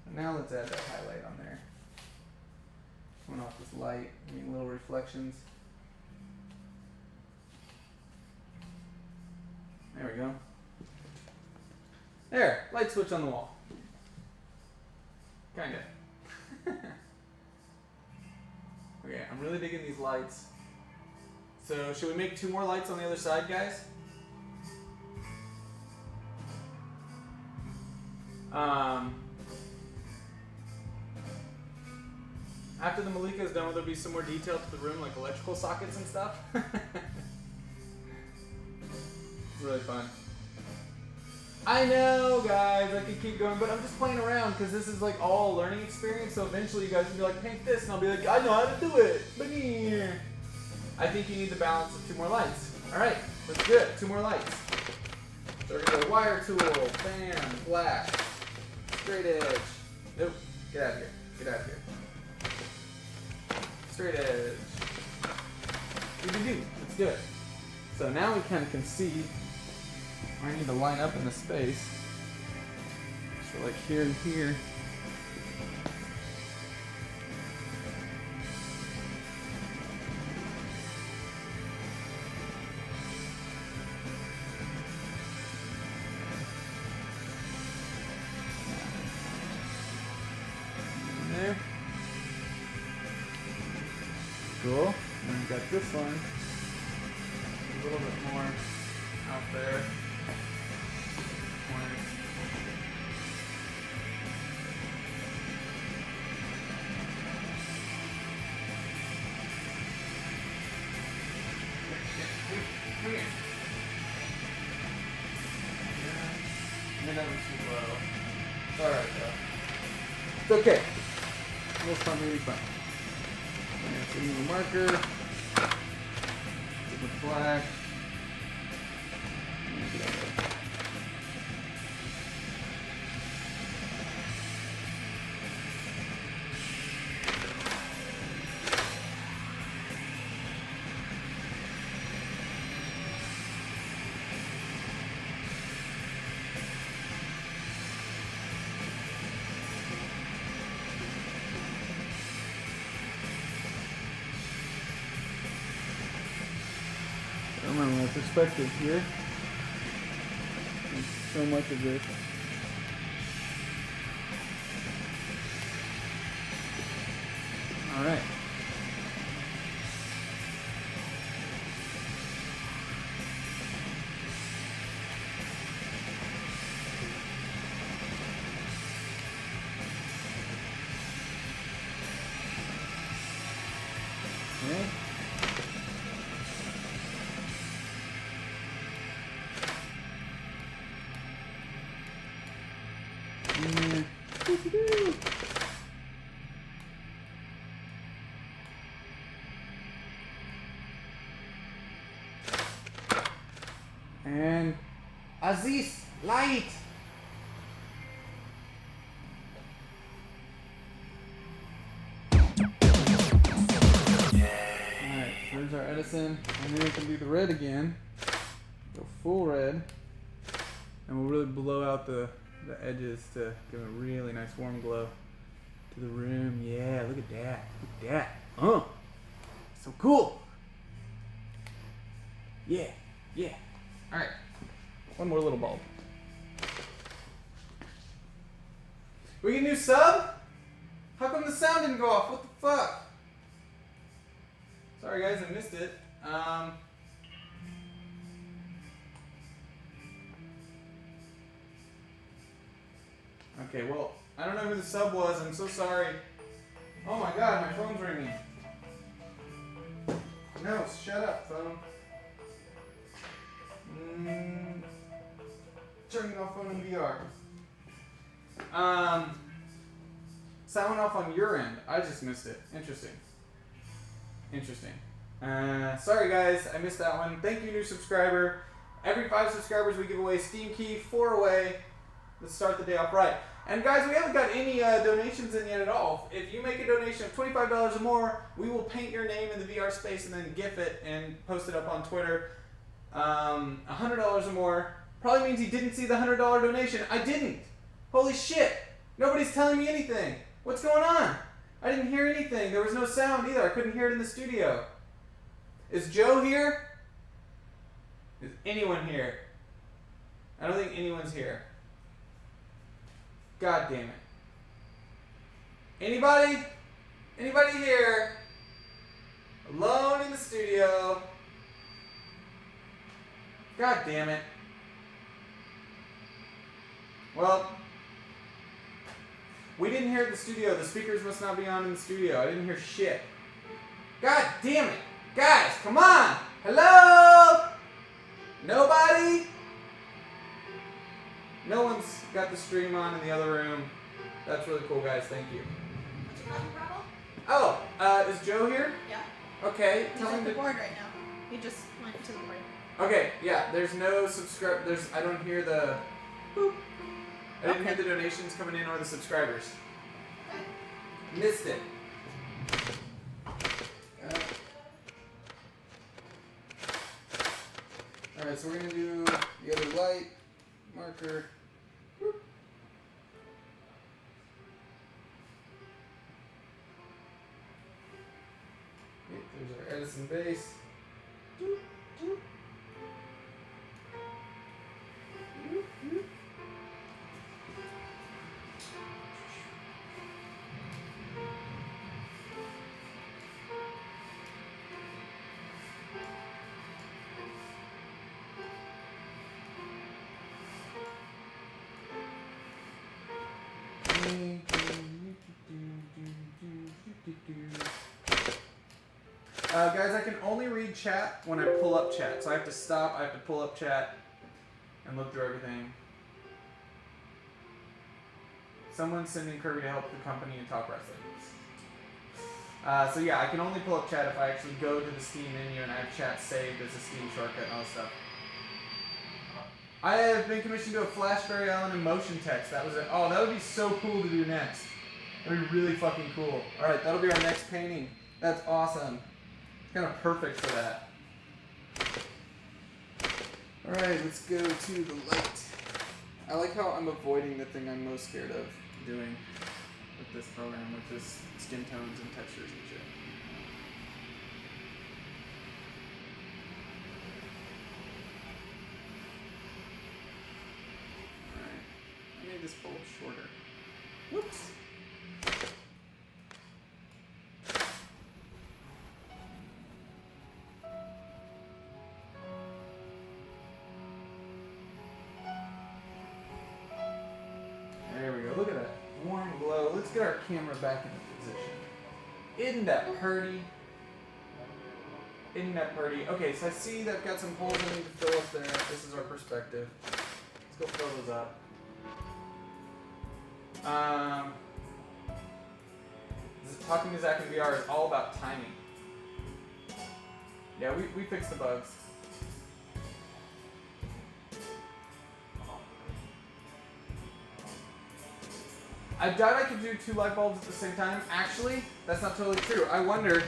So now let's add that highlight on there. Coming off this light, getting little reflections. There we go. There, light switch on the wall. Kinda. Okay, I'm really digging these lights. So, should we make 2 more lights on the other side, guys? After the Malika is done, will there be some more detail to the room, like electrical sockets and stuff? It's really fun. I know, guys, I could keep going, but I'm just playing around because this is like all a learning experience. So eventually you guys can be like, paint this, and I'll be like, I know how to do it. I think you need the balance of 2 more lights. All right, let's do it. 2 more lights. So we're gonna go wire tool, bam, black, straight edge. Nope, get out of here. Get out of here. Straight edge. Let's do it. So now we kind of can see where I need to line up in the space. So like here and here. There. Cool. And we've got this one a little bit more out there. Corners. Come here. Yeah. That was too low. It's alright though. It's okay. We'll find maybe fun. So we need a marker. With black. I don't know my perspective here. There's so much of this. All right. Okay. And Aziz, light. Alright, there's our Edison. And then we can do the red again. Go full red. And we'll really blow out the edges to give a really nice warm glow to the room. Yeah, look at that. Look at that. So cool. Yeah, yeah. Alright. One more little bulb. We get a new sub? How come the sound didn't go off? What the fuck? Sorry guys, I missed it. Okay, well, I don't know who the sub was. I'm so sorry. Oh my god, my phone's ringing. No, shut up, phone. Turning off phone in VR. Sound went off on your end. I just missed it. Interesting. Sorry guys, I missed that one. Thank you, new subscriber. Every 5 subscribers we give away a Steam key, 4 away. Let's start the day off right. And guys, we haven't got any donations in yet at all. If you make a donation of $25 or more, we will paint your name in the VR space and then GIF it and post it up on Twitter. $100 or more probably means you didn't see the $100 donation. I didn't. Holy shit. Nobody's telling me anything. What's going on? I didn't hear anything. There was no sound either. I couldn't hear it in the studio. Is Joe here? Is anyone here? I don't think anyone's here. God damn it. Anybody? Anybody here? Alone in the studio. God damn it. Well, we didn't hear it in the studio. The speakers must not be on in the studio. I didn't hear shit. God damn it. Guys, come on. Hello? Nobody? No one's got the stream on in the other room. That's really cool, guys. Thank you. What's your coffee problem? Oh, is Joe here? Yeah. Okay, He's tell at him the to... board right now. He just went to the board. Okay, yeah, there's no I don't hear the... Boop. I didn't hear Okay. the donations coming in or the subscribers. Okay. Missed it. Alright, so we're going to do the other light, marker. Whoop. Okay, there's our Edison base. Doop, doop. Doop, doop. Guys, I can only read chat when I pull up chat. So I have to stop, I have to pull up chat and look through everything. Someone's sending Kirby to help the company and talk wrestling. So yeah, I can only pull up chat if I actually go to the Steam menu and I have chat saved as a Steam shortcut and all that stuff. I have been commissioned to a Flash Barry Allen in motion text. That was it. Oh, that would be so cool to do next. That'd be really fucking cool. Alright, that'll be our next painting. That's awesome. Kind of perfect for that. Alright, let's go to the light. I like how I'm avoiding the thing I'm most scared of doing with this program, which is skin tones and textures and shit. Alright, I made this bulb shorter. Whoops. There we go. Look at that warm glow. Let's get our camera back into position. Isn't that pretty? Isn't that pretty? Okay, so I see that I've got some holes I need to fill up there. This is our perspective. Let's go fill those up. Talking to Zach in VR is all about timing. Yeah, we fixed the bugs. I doubt I could do 2 light bulbs at the same time. Actually, that's not totally true. I wondered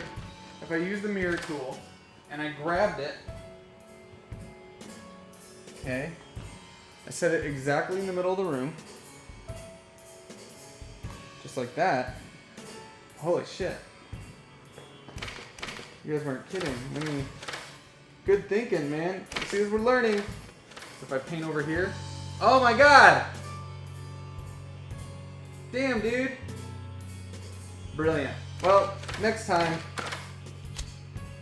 if I used the mirror tool and I grabbed it. Okay. I set it exactly in the middle of the room. Just like that. Holy shit. You guys weren't kidding. Good thinking, man. See, as we're learning. So if I paint over here. Oh my god! Damn, dude. Brilliant. Well, next time.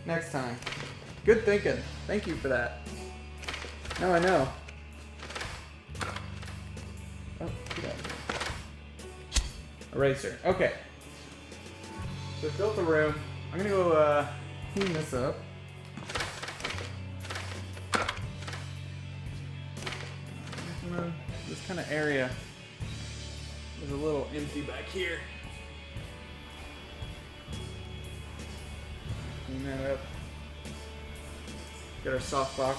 Next time. Good thinking. Thank you for that. Now I know. Oh, get out of here. Eraser. Okay. So I built the room. I'm gonna go clean this up. This kind of area is a little empty back here. Clean that up. Get our softbox.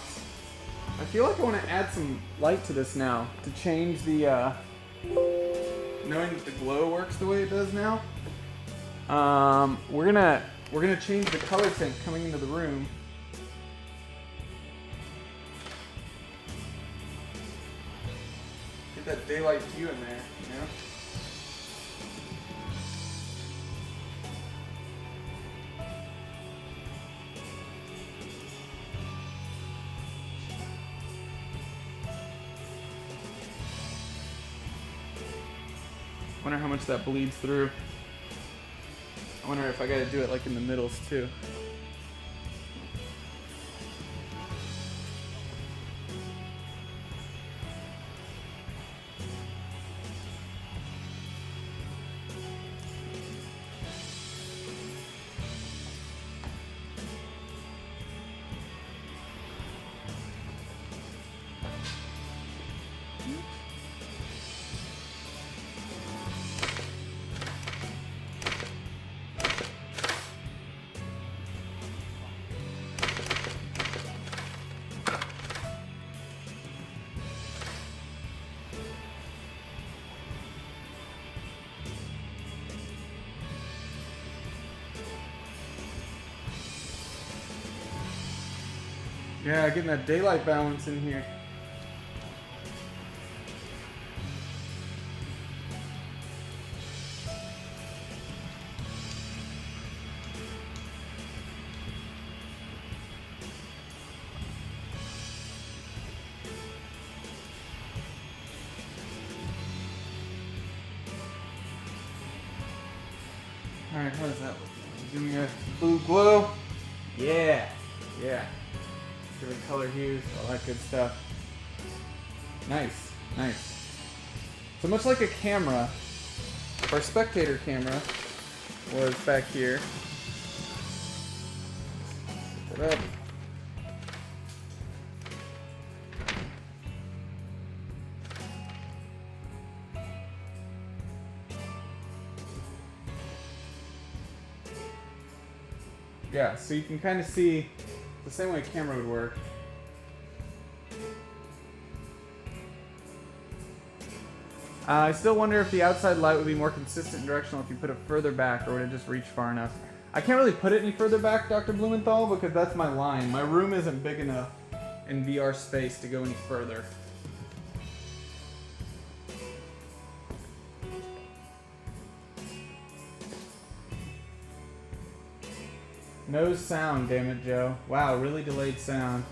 I feel like I want to add some light to this now to change the knowing that the glow works the way it does now. We're gonna change the color tint coming into the room. Get that daylight hue in there, you know? Wonder how much that bleeds through. I wonder if I gotta do it like in the middles too. Yeah, getting that daylight balance in here. Alright, how does that look? Give me a blue glow. Yeah. Yeah. Different color hues, all that good stuff. Nice. Nice. So much like a camera, our spectator camera was back here. Put it up. Yeah, so you can kind of see the same way a camera would work. I still wonder if the outside light would be more consistent and directional if you put it further back, or would it just reach far enough? I can't really put it any further back, Dr. Blumenthal, because that's my line. My room isn't big enough in VR space to go any further. No sound, damn it, Joe. Wow, really delayed sound.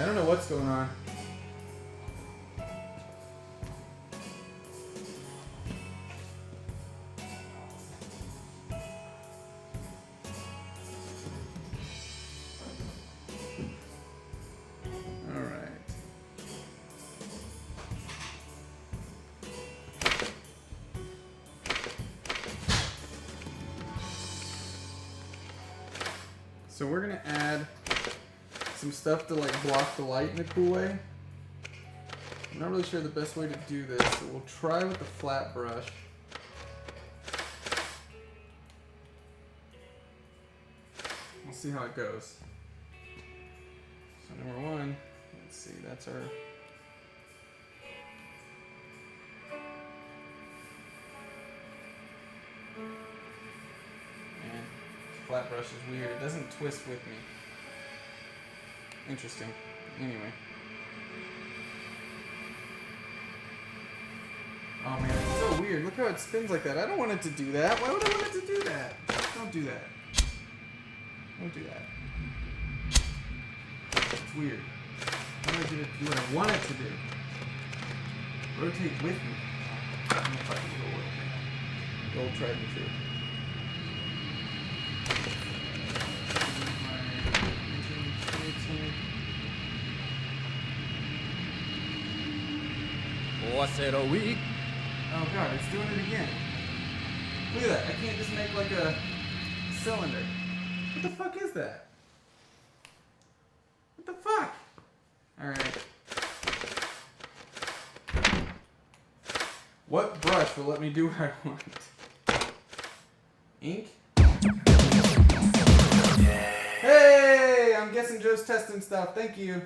I don't know what's going on. Alright. So we're gonna add some stuff to like block the light in a cool way. I'm not really sure the best way to do this, so we'll try with the flat brush. We'll see how it goes. So number one, let's see, that's our flat brush is weird. It doesn't twist with me. Interesting. Anyway. Oh man, it's so weird. Look how it spins like that. I don't want it to do that. Why would I want it to do that? Don't do that. Don't do that. It's weird. I want it to do what I want it to do. Rotate with me. I don't know if I can go with me. The old tried and true. What's it a week? Oh god, it's doing it again. Look at that. I can't just make like a cylinder. What the fuck is that? What the fuck? Alright. What brush will let me do what I want? Ink? Hey! I'm guessing Joe's testing stuff. Thank you.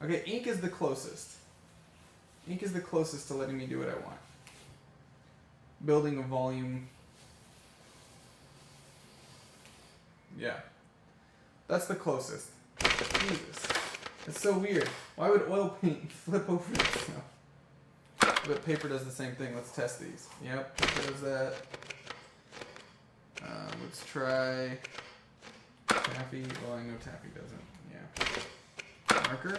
Okay, ink is the closest. Ink is the closest to letting me do what I want. Building a volume. Yeah. That's the closest. Jesus. That's so weird. Why would oil paint flip over itself? But paper does the same thing. Let's test these. Yep, paper does that. Let's try taffy. Well, I know taffy doesn't. Yeah. Marker.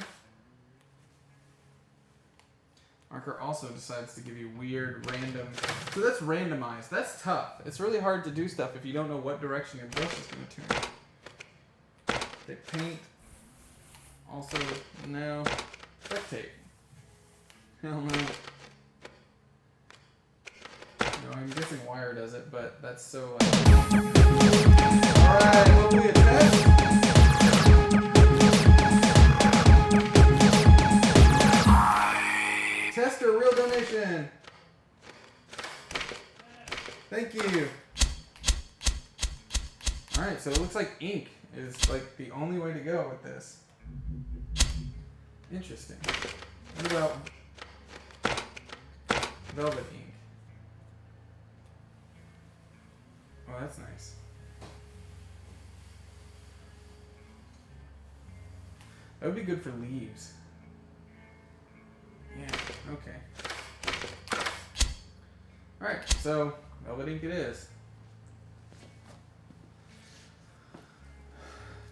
Marker also decides to give you weird, random... So that's randomized. That's tough. It's really hard to do stuff if you don't know what direction your brush is going to turn. Thick paint. Also, no. Spectate. Hell no. No, I'm guessing wire does it, but that's so like... Alright, hopefully a test. Tester, real donation. Thank you. Alright, so it looks like ink is like the only way to go with this. Interesting. What about velvet ink? Oh, that's nice. That would be good for leaves. Yeah, okay. Alright, so velvet ink it is.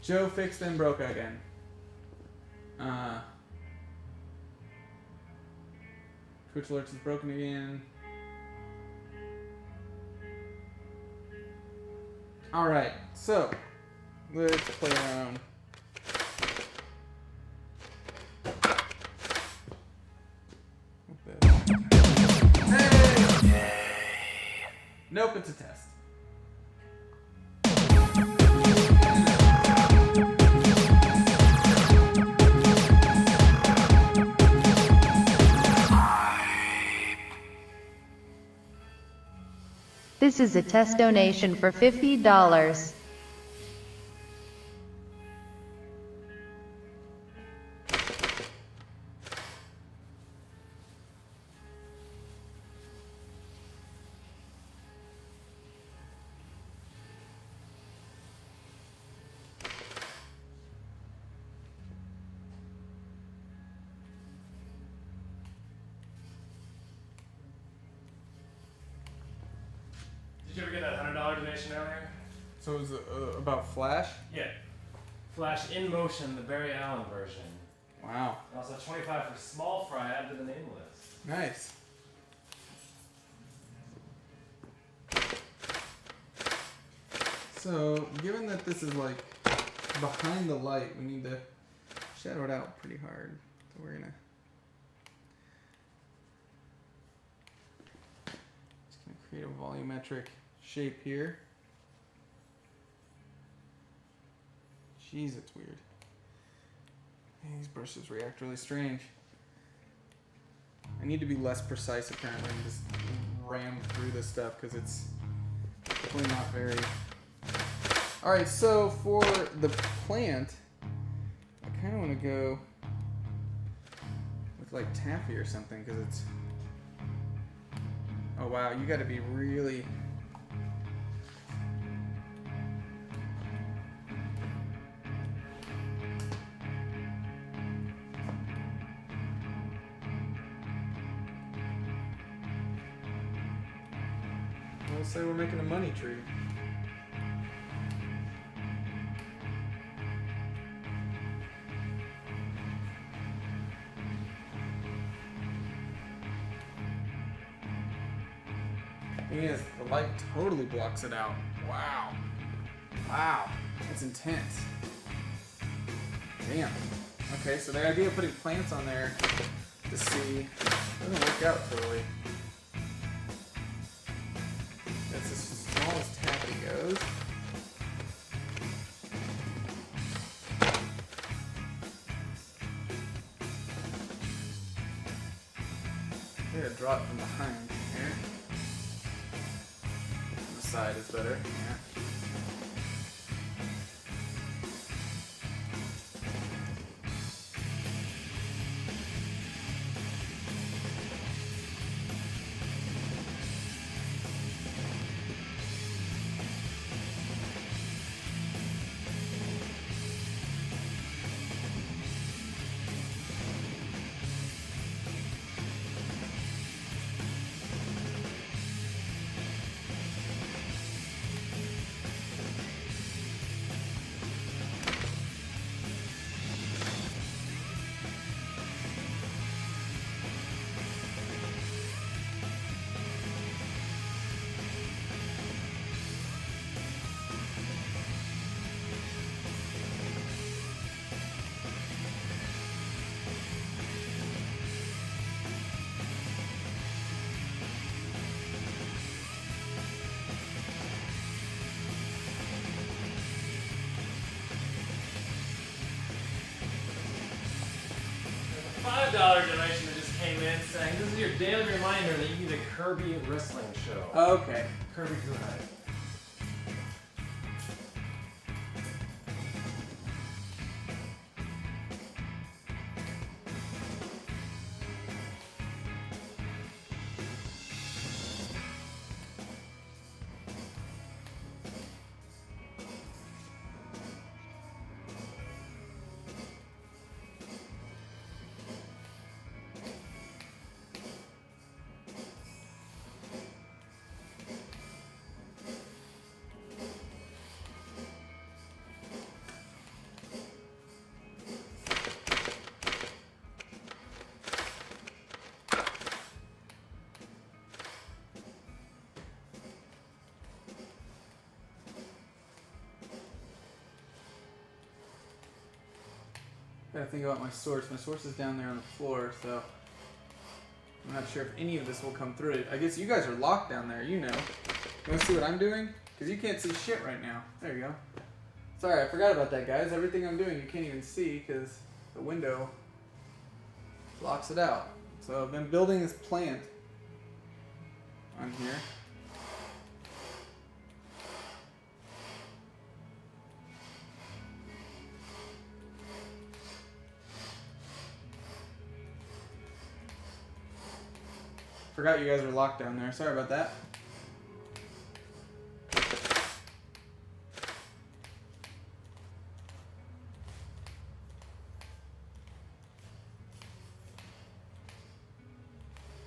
Joe fixed then broke again. Twitch alerts is broken again. Alright, so let's play around. With this. Hey! Nope, it's a test. This is a test donation for $50. Did you ever get that $100 donation earlier? So it was about Flash? Yeah. Flash in Motion, the Barry Allen version. Wow. And also 25 for Small Fry added to the name list. Nice. So, given that this is like behind the light, we need to shadow it out pretty hard. So we're gonna create a volumetric shape here. Jeez, it's weird. Man, these brushes react really strange. I need to be less precise apparently and just ram through this stuff because it's definitely not very... Alright, so for the plant, I kind of want to go with like taffy or something because it's... Oh wow, you got to be really... Let's say we're making a money tree. Yes, the light totally blocks it out. Wow. Wow. That's intense. Damn. Okay, so the idea of putting plants on there to see doesn't work out totally. That's as small as taffy goes. I'm gonna draw it from behind here. Side is better. Yeah. $5 donation that just came in saying, this is your daily reminder that you need a Kirby wrestling show. Okay. Kirby Kuhai. Gotta think about my source. My source is down there on the floor, so I'm not sure if any of this will come through it. I guess you guys are locked down there, you know. You wanna see what I'm doing? Because you can't see shit right now. There you go. Sorry, I forgot about that, guys. Everything I'm doing you can't even see because the window blocks it out. So I've been building this plant on here. Forgot you guys were locked down there. Sorry about that.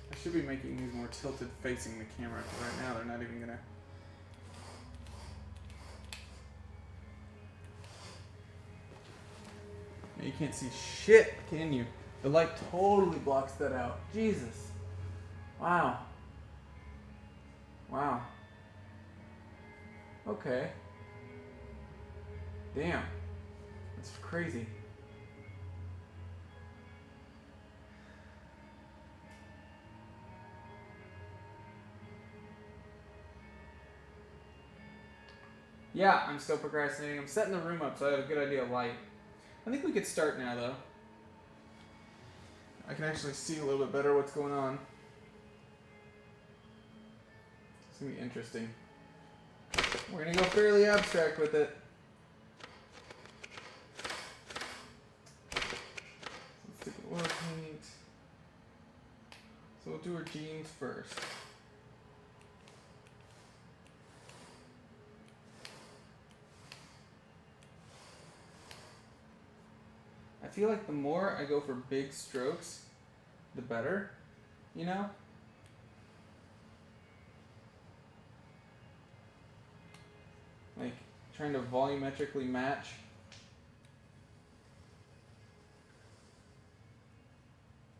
I should be making these more tilted facing the camera because right now they're not even gonna. You can't see shit, can you? The light totally blocks that out. Jesus. Wow. Wow. Okay. Damn. That's crazy. Yeah, I'm still procrastinating. I'm setting the room up so I have a good idea of light. I think we could start now, though. I can actually see a little bit better what's going on. It's gonna be interesting. We're gonna go fairly abstract with it. Let's take oil paint. So we'll do our jeans first. I feel like the more I go for big strokes, the better, you know? Like, trying to volumetrically match.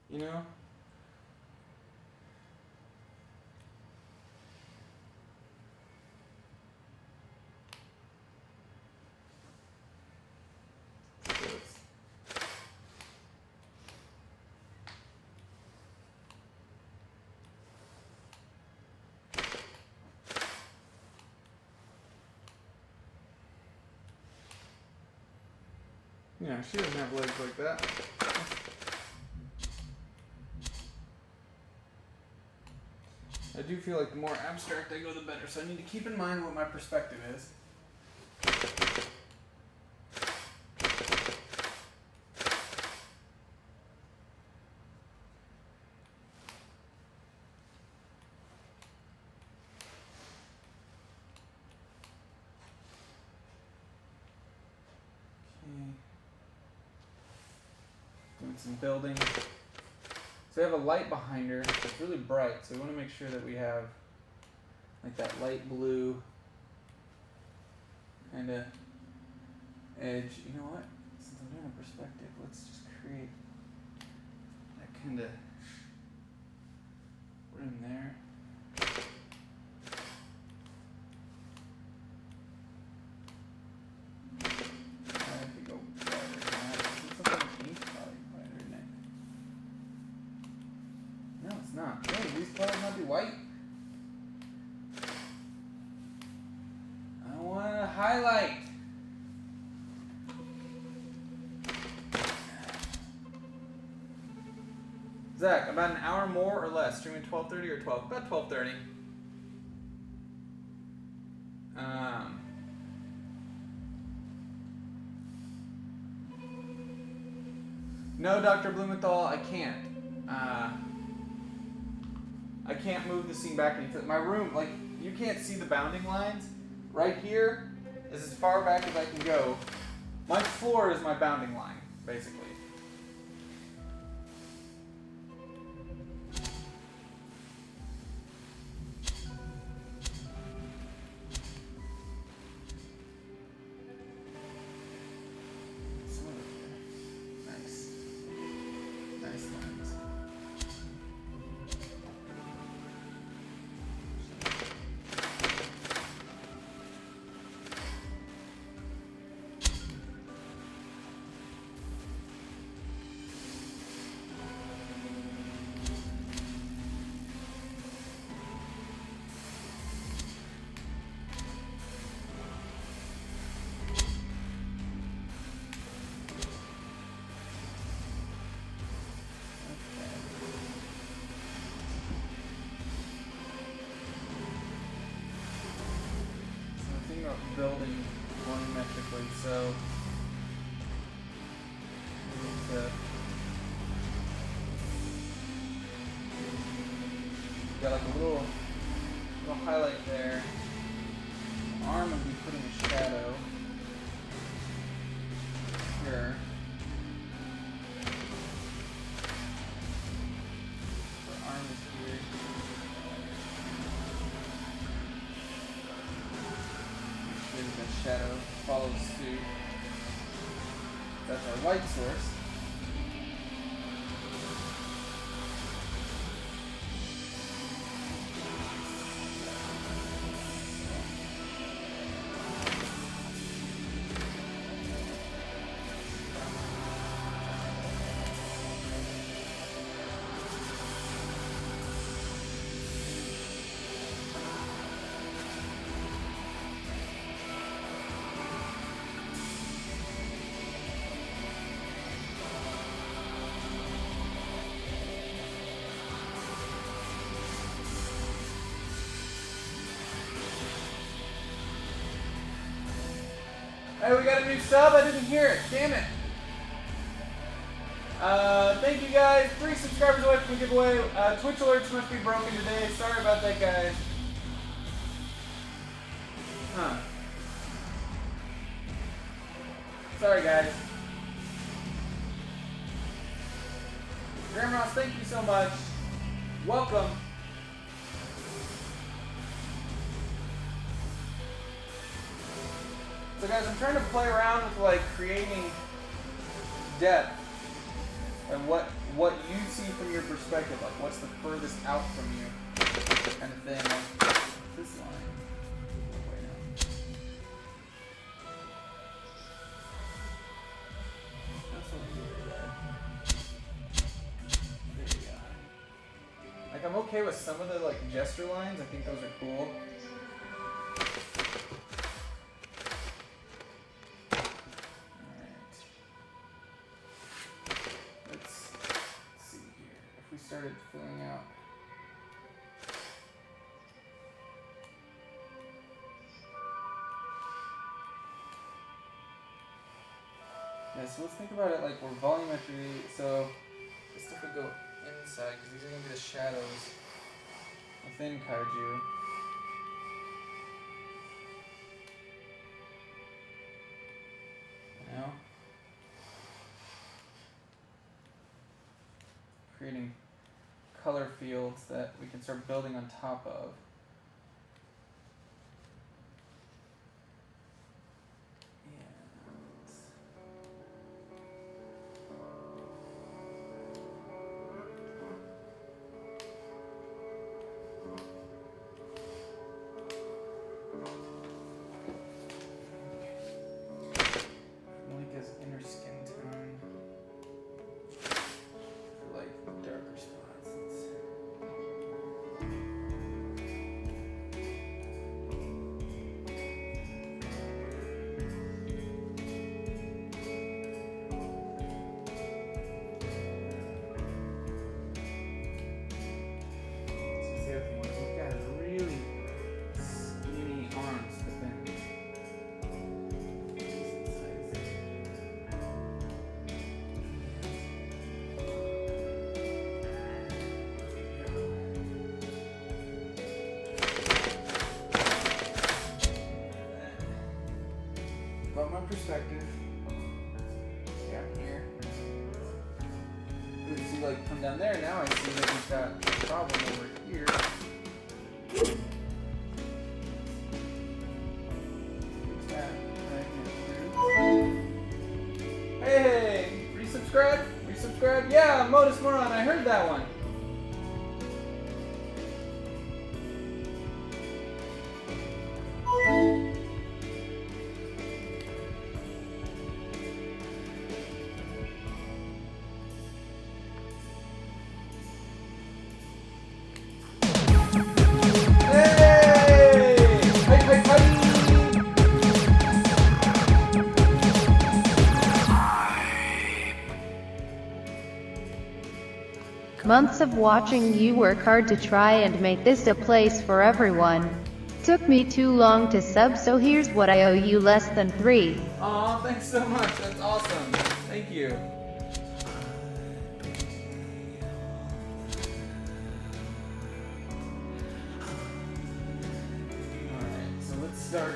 You know? Yeah, she doesn't have legs like that. I do feel like the more abstract I go, the better. So I need to keep in mind what my perspective is. Doing some building. So we have a light behind her. It's really bright, so we want to make sure that we have like that light blue and a edge. You know what? Since I'm doing a perspective, let's just create that kind of rim there. Not. Hey, these colors not be white. I want to highlight. Zach, about an hour more or less? Streaming 12:30 or 12? About 12:30. No, Dr. Blumenthal, I can't. I can't move the scene back any further. My room, like, you can't see the bounding lines. Right here is as far back as I can go. My floor is my bounding line, basically. Nice. Nice lines. building volumetrically, so we need to got like a little highlight there. The arm would be putting a shadow here. The arm is here. The shadow follows suit. That's our light source. Hey, we got a new sub. I didn't hear it. Damn it. Thank you guys. 3 subscribers away from the giveaway. Twitch alerts must be broken today. Sorry about that, guys. Huh. Sorry, guys. Graham Ross, thank you so much. Welcome. So guys, I'm trying to play around with like creating depth and what you see from your perspective, like what's the furthest out from you kind of thing. Like this line. Wait, no. That's what we do there. There you go. Like I'm okay with some of the like gesture lines. I think those are cool. Started filling out. Yeah, so let's think about it like we're volumetry. So this stuff would go inside because these are going to be the shadows within Kaiju. You know? Creating color fields that we can start building on top of. Malika's inner skin tone for like darker spots. Perspective. Yeah, here. You can see like come down there. Now I see that we've got a problem over here. Hey, resubscribe? Resubscribe? Yeah, Modus Moron, I heard that one. Months of watching you work hard to try and make this a place for everyone. Took me too long to sub, so here's what I owe you, less than 3. Aw, thanks so much. That's awesome. Thank you. Alright, so let's start.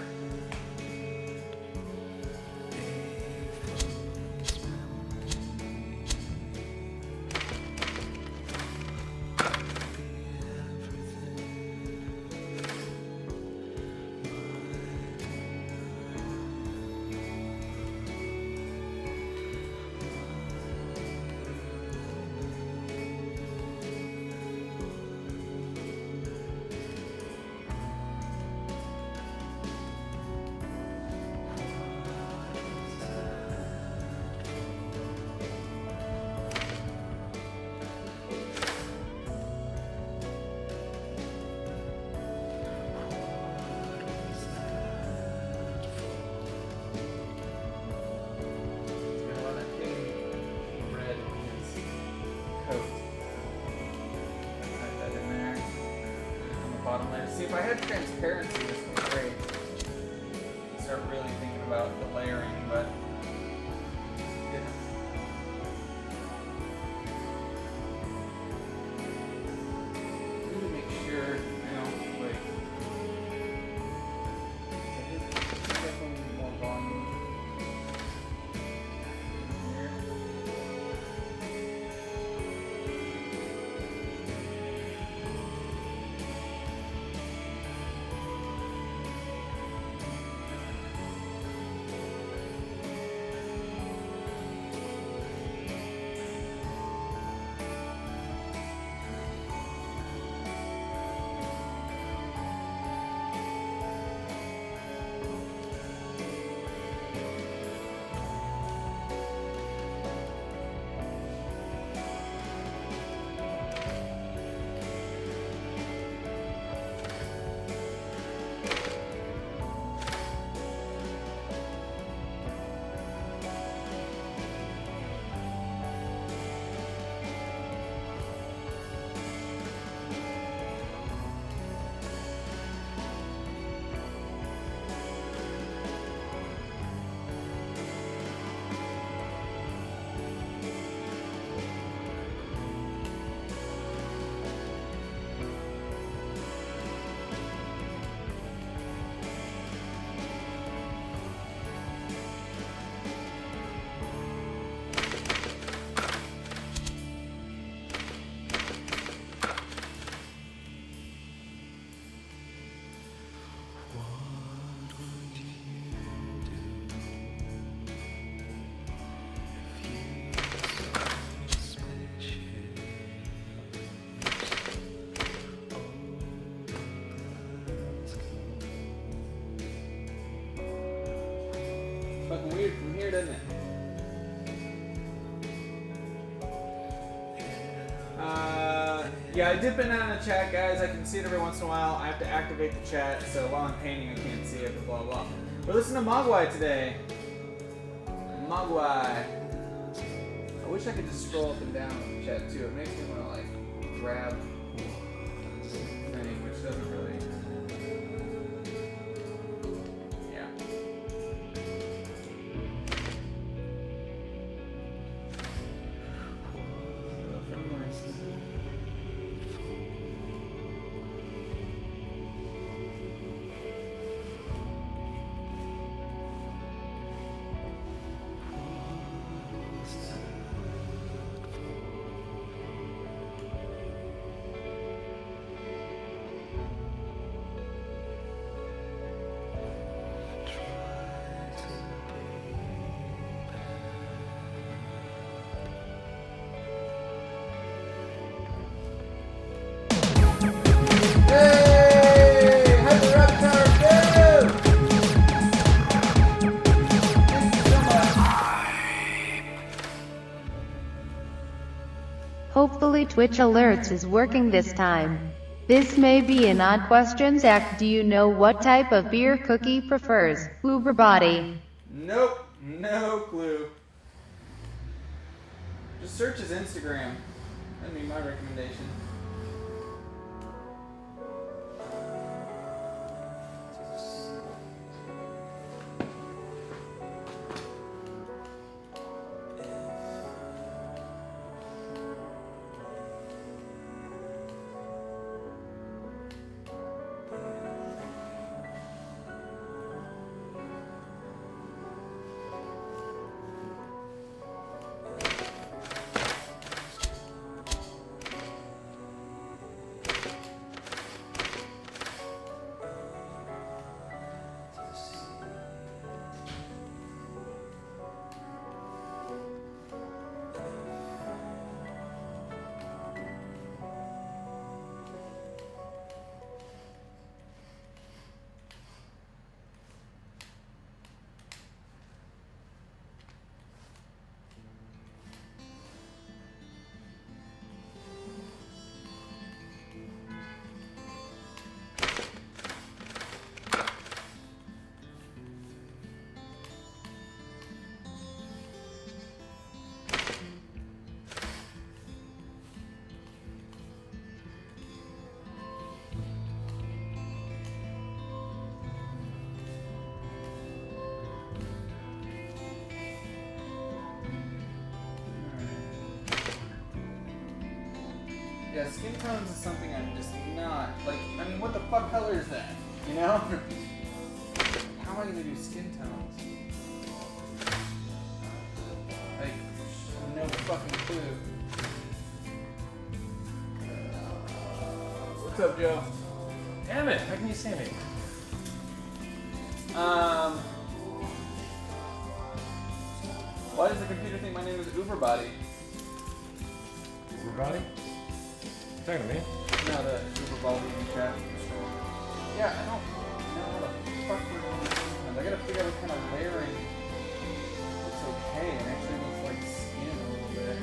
See, if I had transparency, this would be great. Start really thinking about the layering, but yeah. Let me make sure I don't like. Definitely more volume. Here. Fucking weird from here, doesn't it? Yeah, I dip in and out of the chat, guys. I can see it every once in a while. I have to activate the chat, so while I'm painting, I can't see it, but blah, blah. We're listening to Mogwai today. Mogwai. I wish I could just scroll up and down in the chat, too. It makes me want to, like, grab the thing, which doesn't really... Hopefully Twitch Alerts is working this time. This may be an odd question, Zach. Do you know what type of beer Cookie prefers? Uber body. Nope, no clue. Just search his Instagram. That'd be my recommendation. yeah, skin tones is something I'm just not, like, I mean, what the fuck color is that? You know? How am I gonna do skin tones? Like, no fucking clue. What's up, Joe? Damn it! How can you see me? Why does the computer think my name is Uberbody? Everybody? You talking to me? No, the Uberbody in chat. Yeah, I don't know how the fuck we're doing this. I gotta figure out what kind of layering looks okay and actually looks like skin a little bit.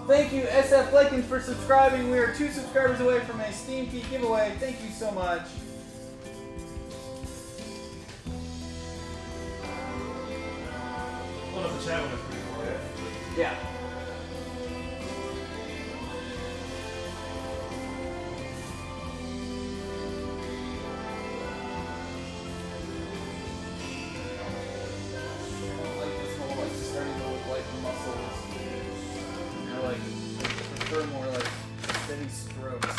Thank you, SF Lakins, for subscribing. We are 2 subscribers away from a Steam Key giveaway. Thank you so much. Hold up the chat when it's pretty cool. Yeah. Like this whole like starting to look like muscles. You know, like I prefer more like steady strokes.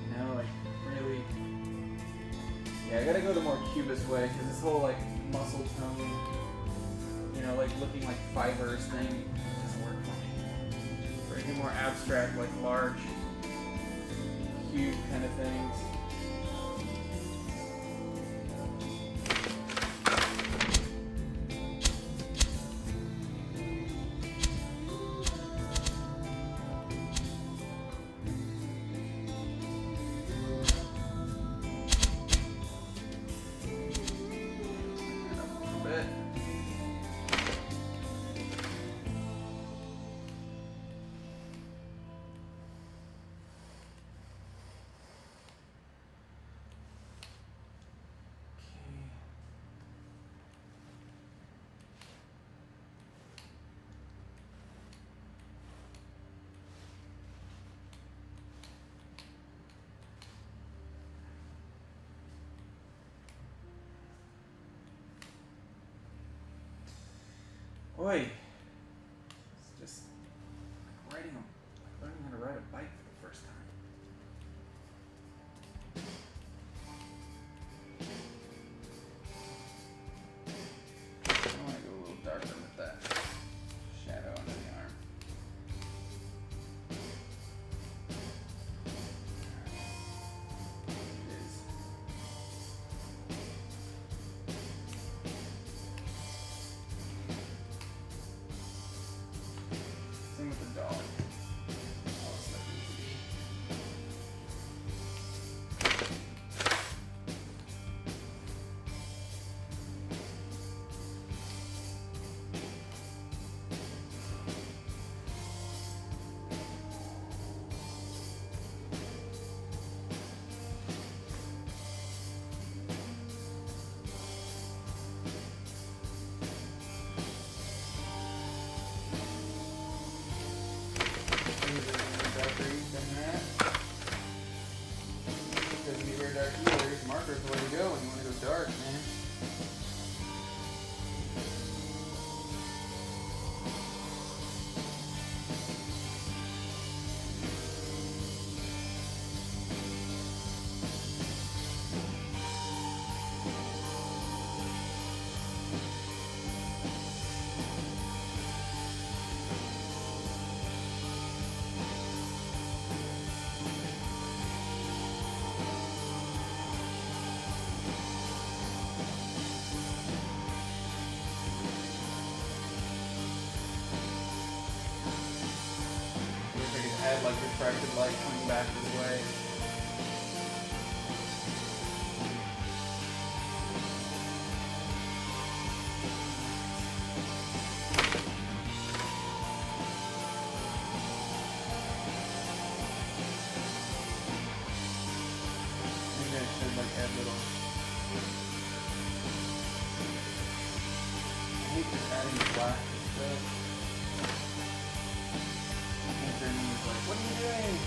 You know, like really. Yeah, I gotta go the more cubist way because this whole like muscle tone, you know, like looking like fibers thing doesn't work for me. For anything more abstract, like large cube kind of things. Oi. It's just like learning how to ride a bike for the first time. I want to go a little darker with that shadow under the arm. It is. Same with the dog. Oh, it's not easy. Doesn't be very dark either. Marker's the way to go when you want to go dark, man. refracted light coming back this way. Maybe I should like add little. I hate just adding black stuff. Like, what are you doing?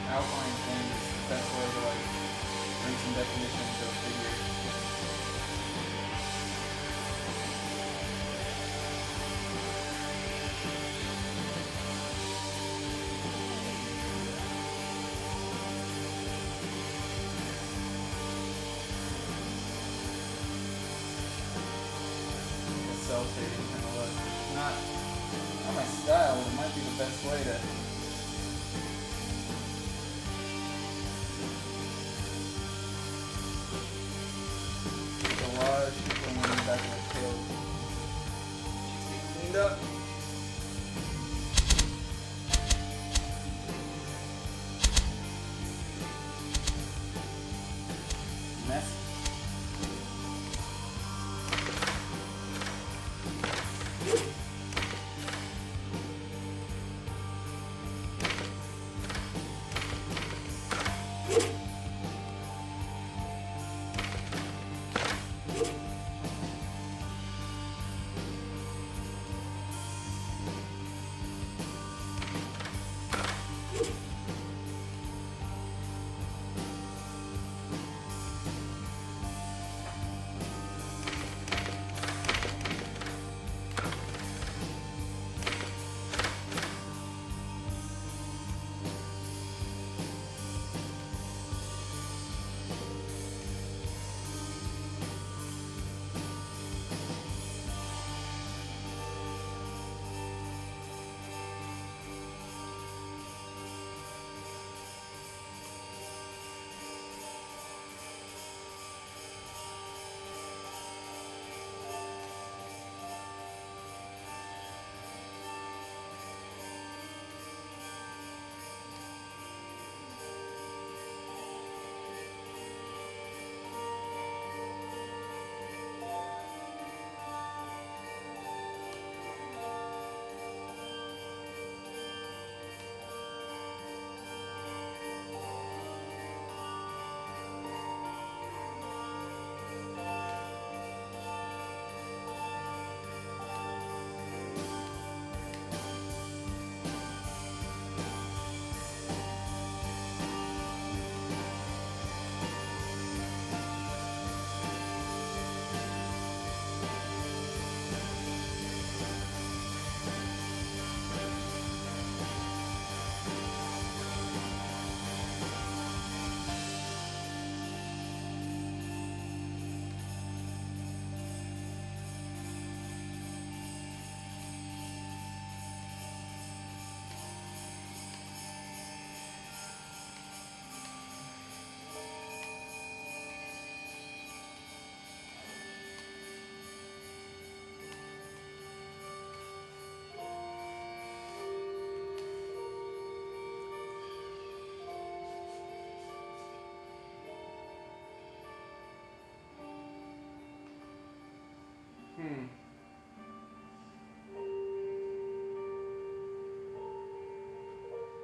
Outline things is the best way to like bring some definition to a figure. Cell shading kind of look. Not my style, but it might be the best way to. Back in the tail needs to be cleaned up. Mess.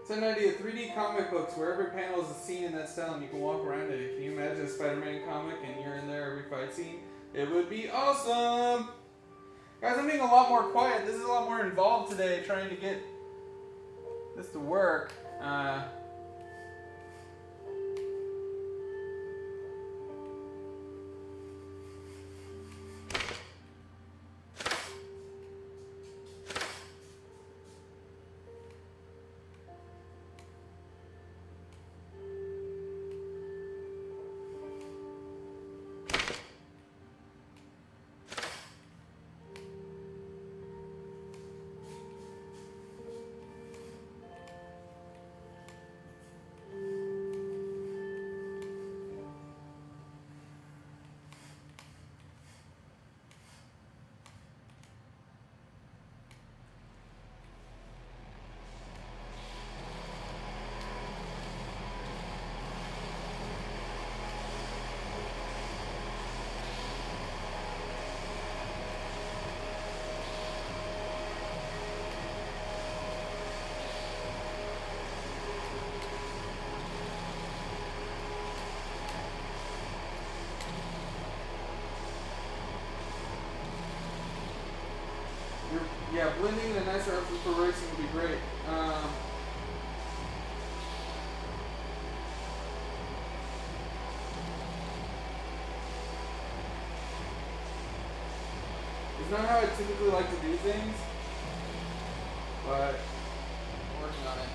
It's an idea. 3D comic books where every panel is a scene in that style and you can walk around it. Can you imagine a Spider-Man comic and you're in there every fight scene? It would be awesome! Guys, I'm being a lot more quiet. This is a lot more involved today trying to get this to work. Yeah, blending and a nicer outfit for racing would be great. It's not how I typically like to do things, but I'm working on it.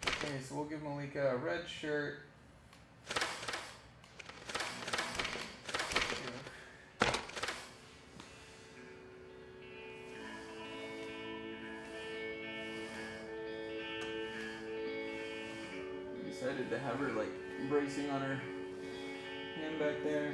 Okay, so we'll give Malika a red shirt. We decided to have her like bracing on her hand back there.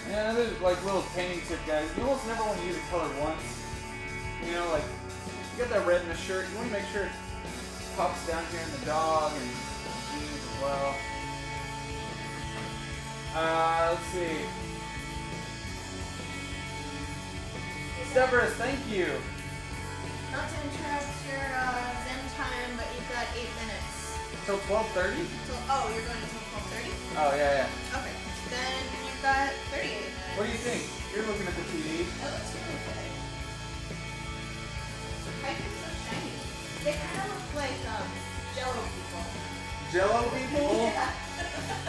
Yeah, another like little painting tip, guys. You almost never want to use a color once. You know, like you got that red in the shirt. You want to make sure it pops down here in the dog and jeans as well. Let's see. Severus, thank you. Not to interrupt your Zen time, but you've got 8 minutes. Till 12:30? Oh, you're going until 12:30? Oh yeah, yeah. Okay. Then you've got 38 minutes. What do you think? You're looking at the TV. That looks really good. Kaiju's so shiny. They kind of look like Jello people. Jello people? Yeah.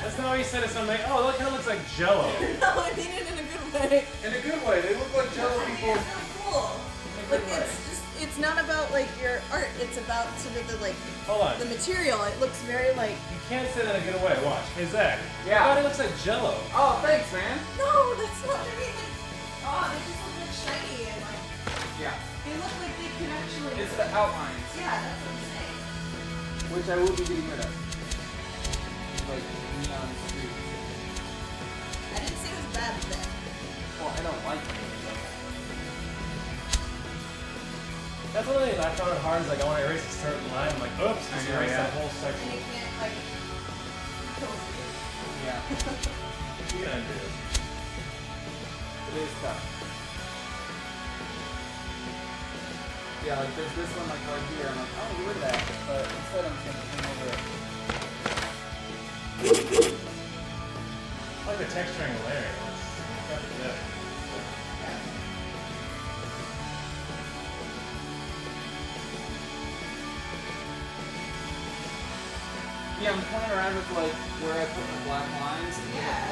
That's not what you said. It's something like, oh, look, it looks like Jello. No, I mean it in a good way. In a good way. They look like Jello I mean, people. it's really cool. In a Like good way. it's not about like your art. It's about sort of the like Hold on. the material. It looks very like. You can't say that in a good way. Watch. Hey, Zach. Yeah. I thought it looks like Jello. Oh, thanks, man. No, that's not what I mean. Like, oh, they just look like shiny and like Yeah. they look like they can actually. It's the outlines. Yeah, that's what I'm saying. which I will be getting rid of. Like neon streets. I didn't say it was bad then. Well, I don't like it. That's one of the things I found it hard is like I want to erase a certain line. I'm like, oops, just erase that whole And section. you can't like kill you. Yeah. What are you gonna do? It is tough. Yeah, like there's this one like right here. I'm like, I want to get rid of that, but instead I'm just gonna bring over it. I like the texturing and layering. It's got the depth. Yeah, I'm playing around with like where I put the black lines. And Yeah.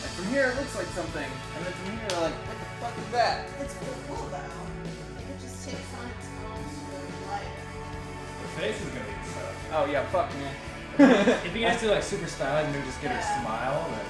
Like from here it looks like something, and then from here like, what the fuck is that? It's pretty cool though. It just takes on its own sort of life. The face is gonna be tough. Oh yeah, fuck man. If you guys do like super stylized and maybe just give it a smile, then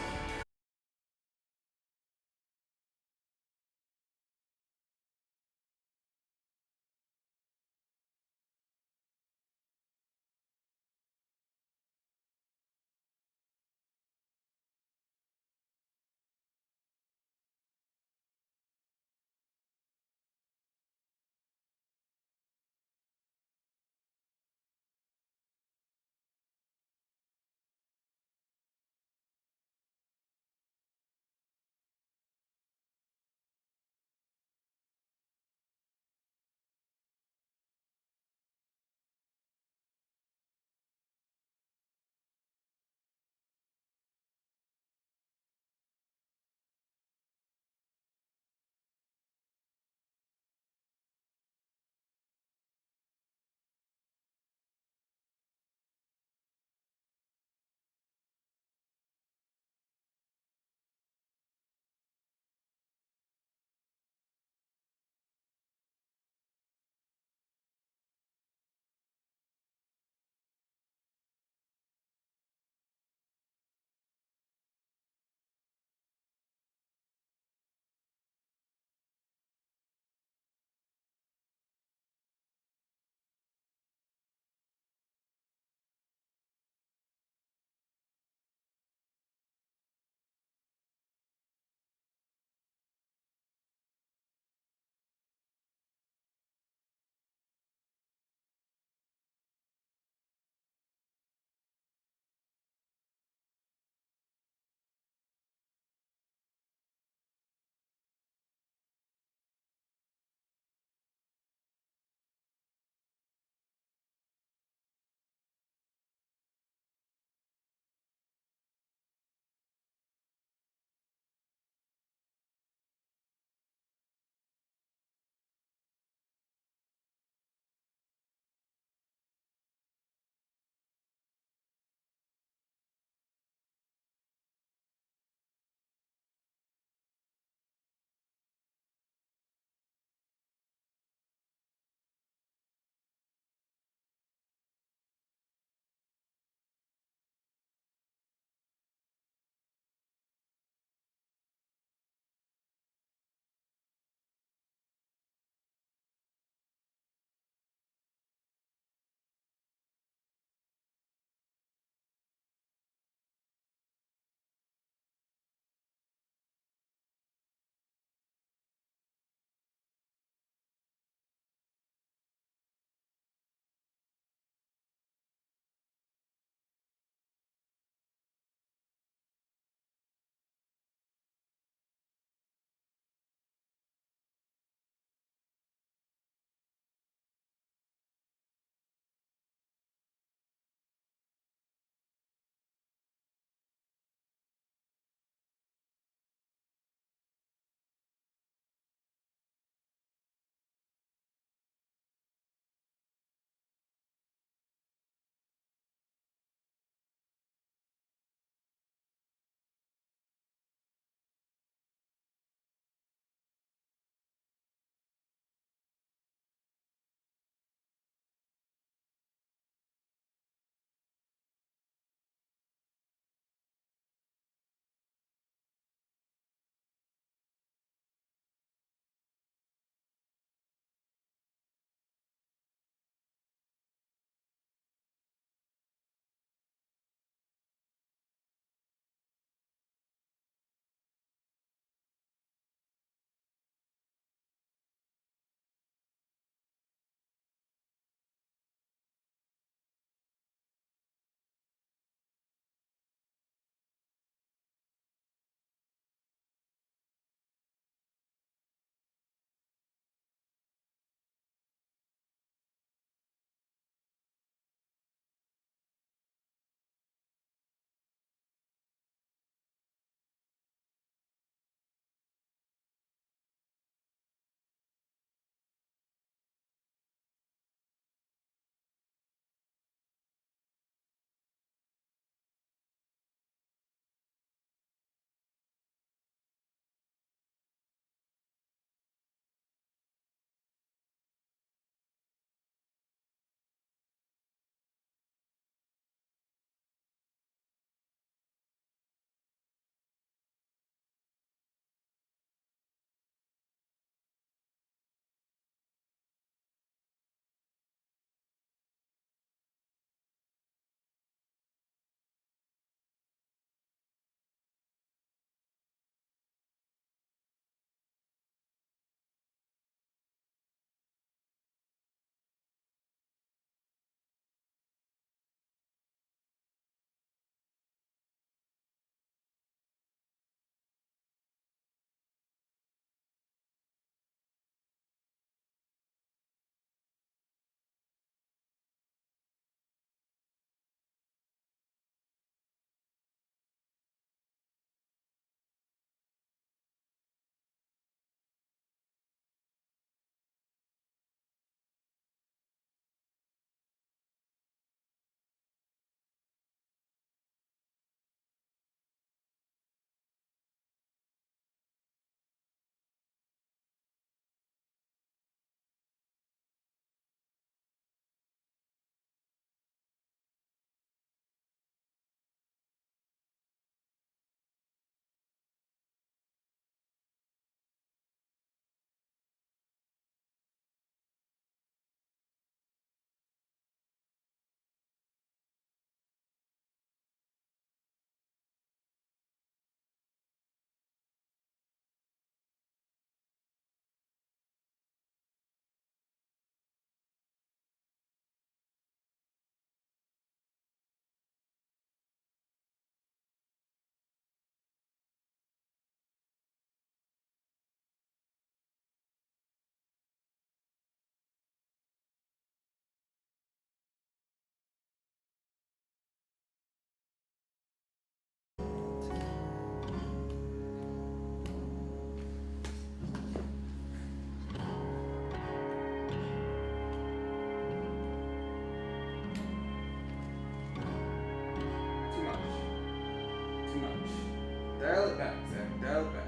dial it back.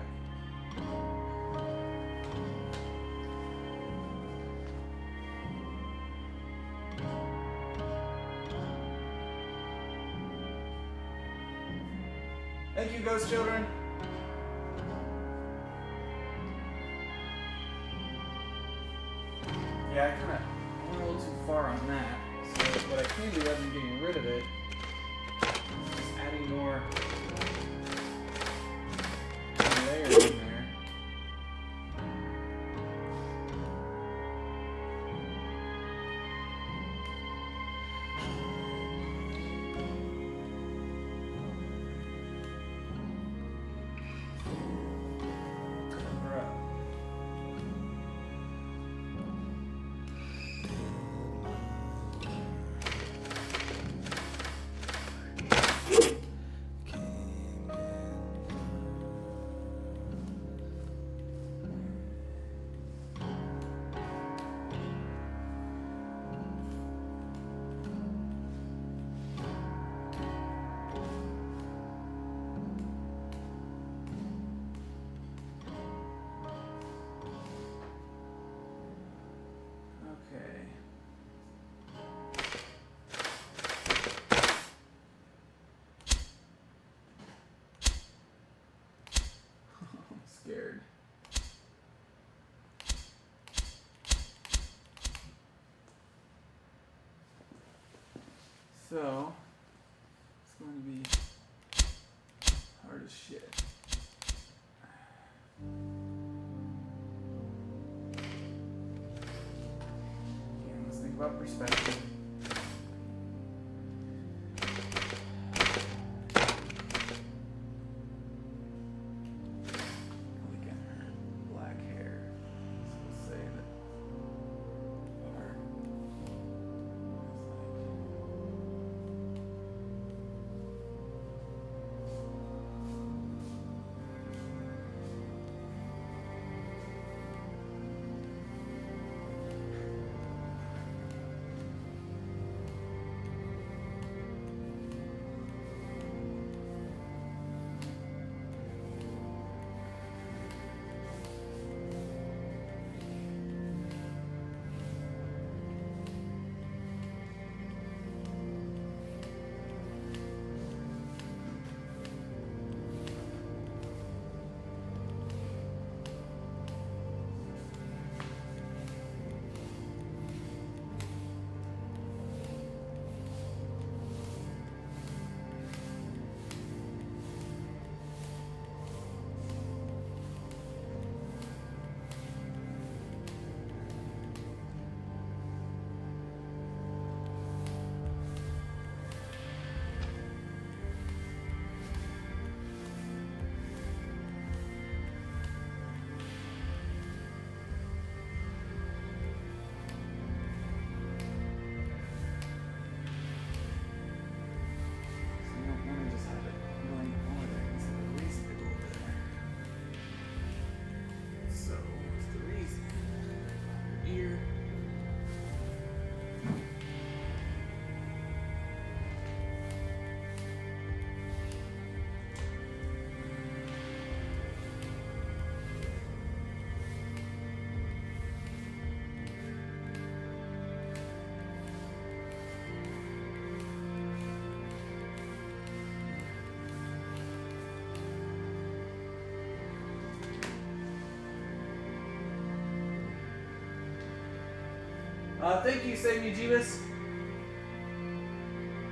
Thank you, ghost children. Yeah, I kind of went a little too far on that. So what I can do rather than getting rid of it, is just adding more layers in there. Scared. So it's going to be hard as shit. Again, let's think about perspective. Thank you, Save Me Jeebus.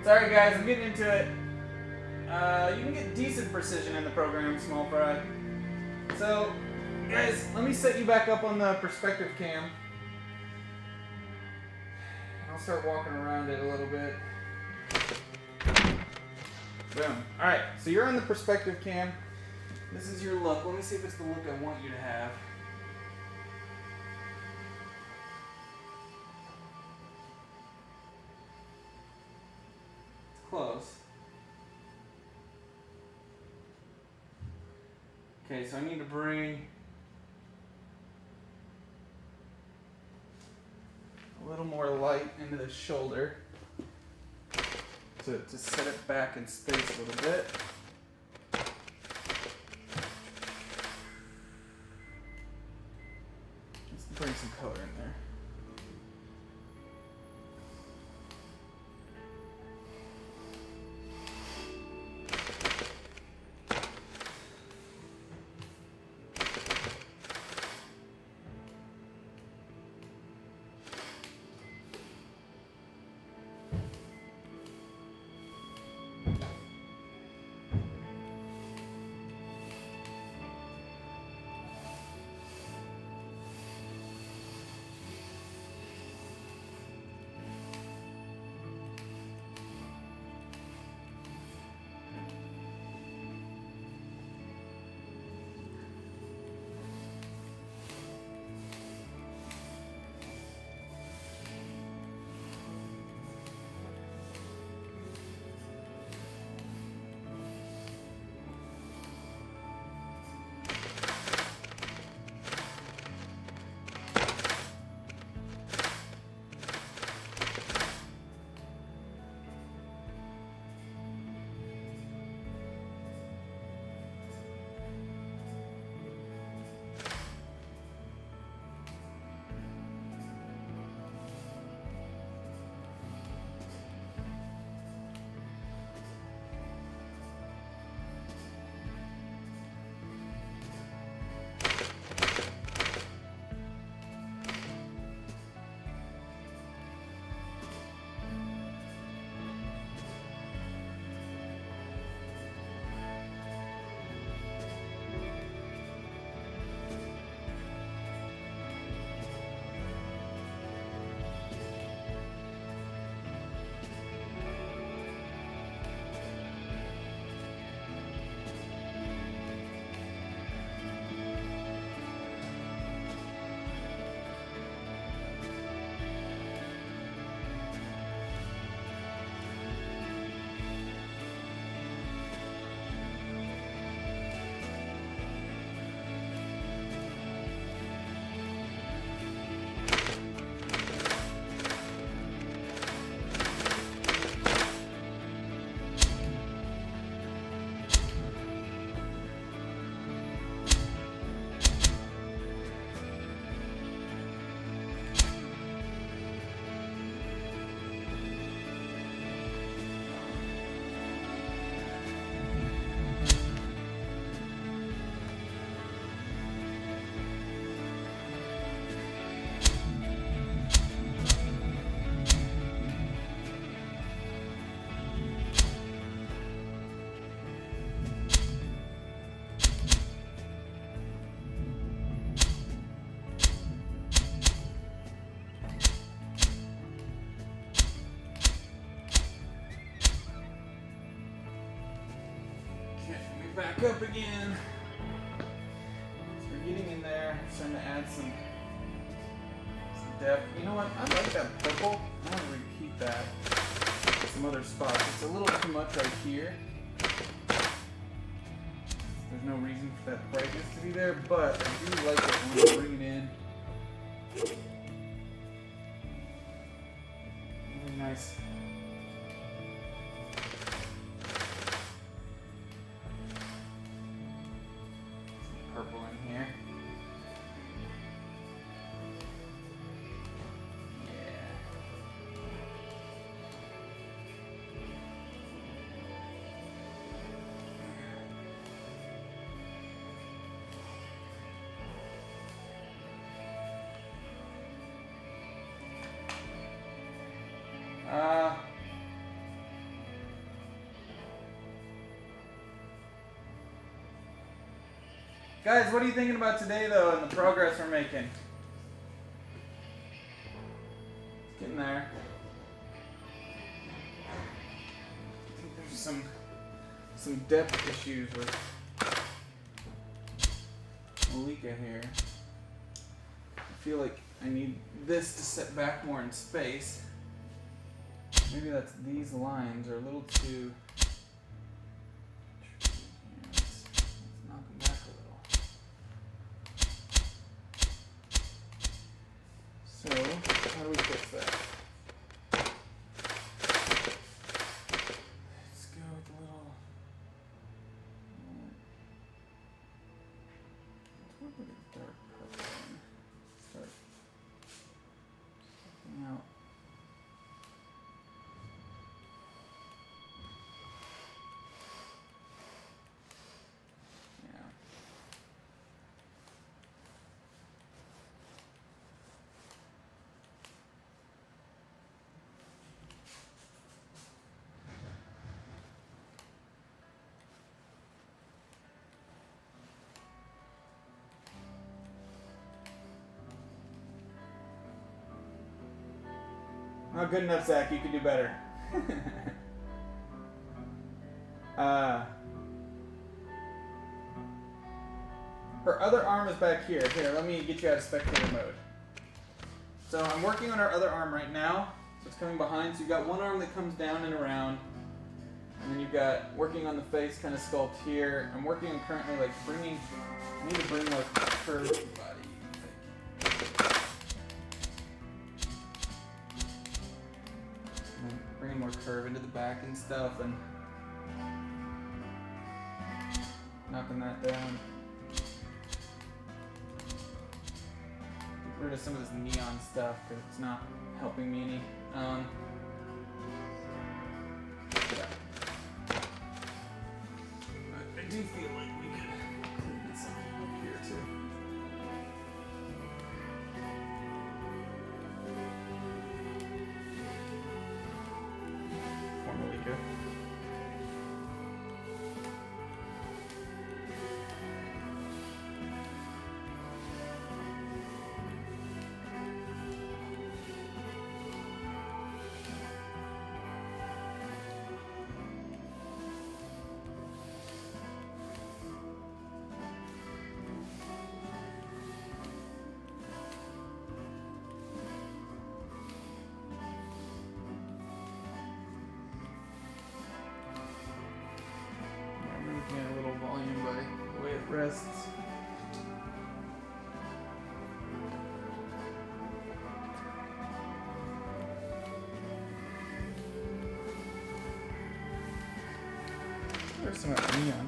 Sorry guys, I'm getting into it. You can get decent precision in the program, small fry. So, guys, let me set you back up on the perspective cam. I'll start walking around it a little bit. Boom. Alright, so you're on the perspective cam. This is your look. Let me see if it's the look I want you to have. Close. Okay, so I need to bring a little more light into the shoulder to set it back in space a little bit. bring some color in there. Back up again. So we're getting in there. Starting to add some depth. You know what? I like that purple. I want to repeat that in some other spots. It's a little too much right here. There's no reason for that brightness to be there, but I do like it when I bring it in. Really nice. Purple in here. Guys, what are you thinking about today, though, and the progress we're making? It's getting there. I think there's some depth issues with Malika here. I feel like I need this to set back more in space. Maybe that's these lines are a little too... So, how do we fix that? Let's go with a little... Let's go with a dark purple one. Start Not good enough, Zach. You could do better. Her other arm is back here. Here, let me get you out of spectator mode. So I'm working on her other arm right now. So it's coming behind. So you've got one arm that comes down and around. And then you've got working on the face kind of sculpt here. I'm working on currently like bringing, I need to bring like curve to the body. And then bringing more curve into the back and stuff and knocking that down. Get rid of some of this neon stuff because it's not helping me any. Yeah. I do feel like we could get something up here too. Poor Malika. A little volume by the way it rests. There's some of that neon.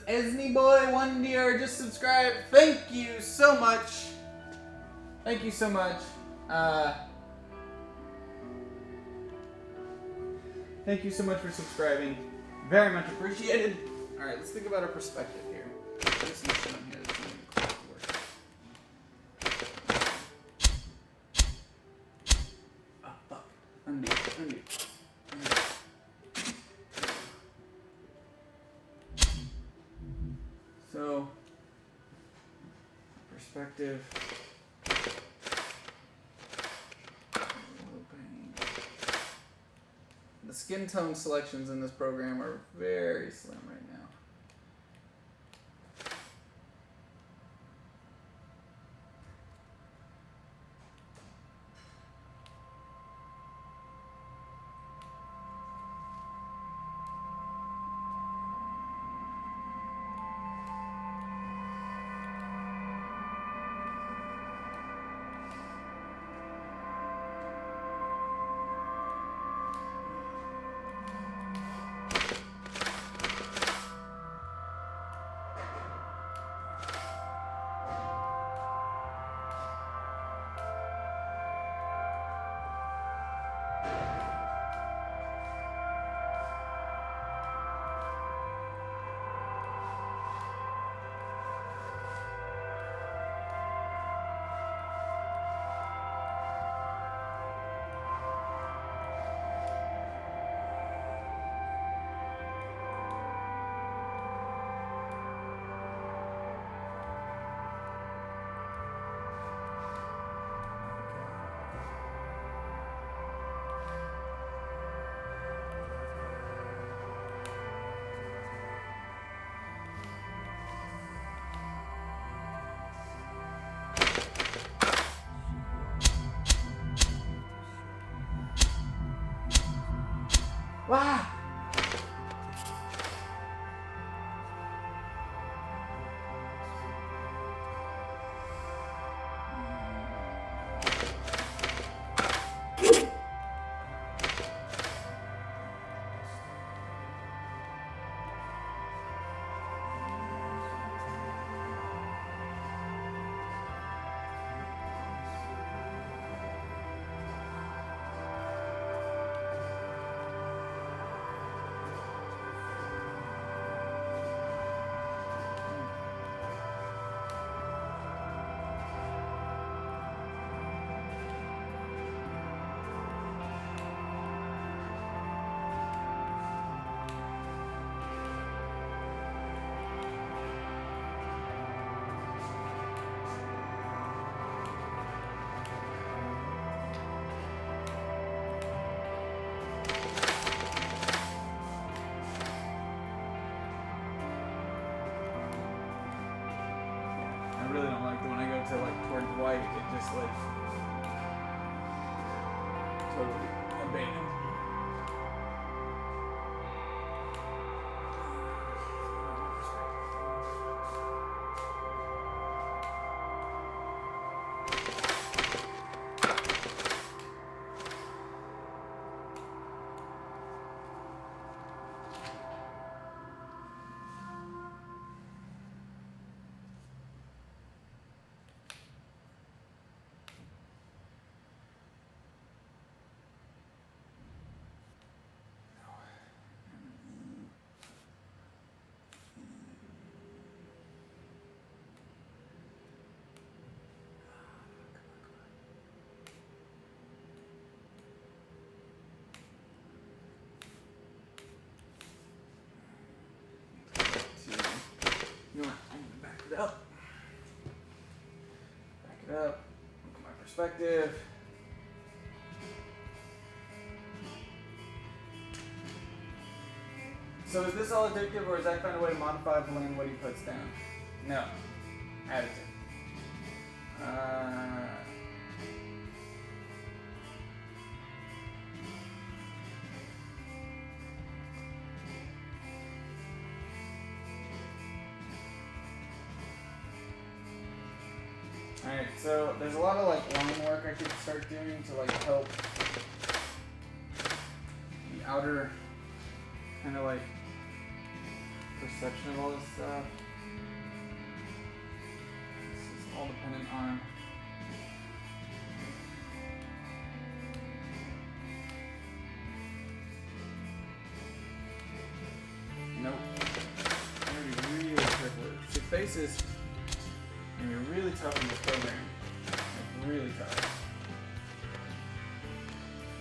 Esneyboy1DR just subscribed. Thank you so much. Thank you so much. Thank you so much for subscribing. Very much appreciated. All right, let's think about our perspective here. There's some shit on here that's gonna be close to work. Oh, fuck. Undo. So, perspective. The skin tone selections in this program are very slim right now. Wow. I really don't like that when I go to like towards white, it just like totally abandoned. You know what? I'm gonna back it up. Back it up. Look at my perspective. So is this all addictive, or is that find a way to modify Blaine what he puts down? No. Additive. Alright, so there's a lot of like line work I could start doing to like help the outer kind of like perception of all this stuff. This is all dependent on nope. I'm gonna be really careful. See, faces and you're really tough in this program. Like really tough.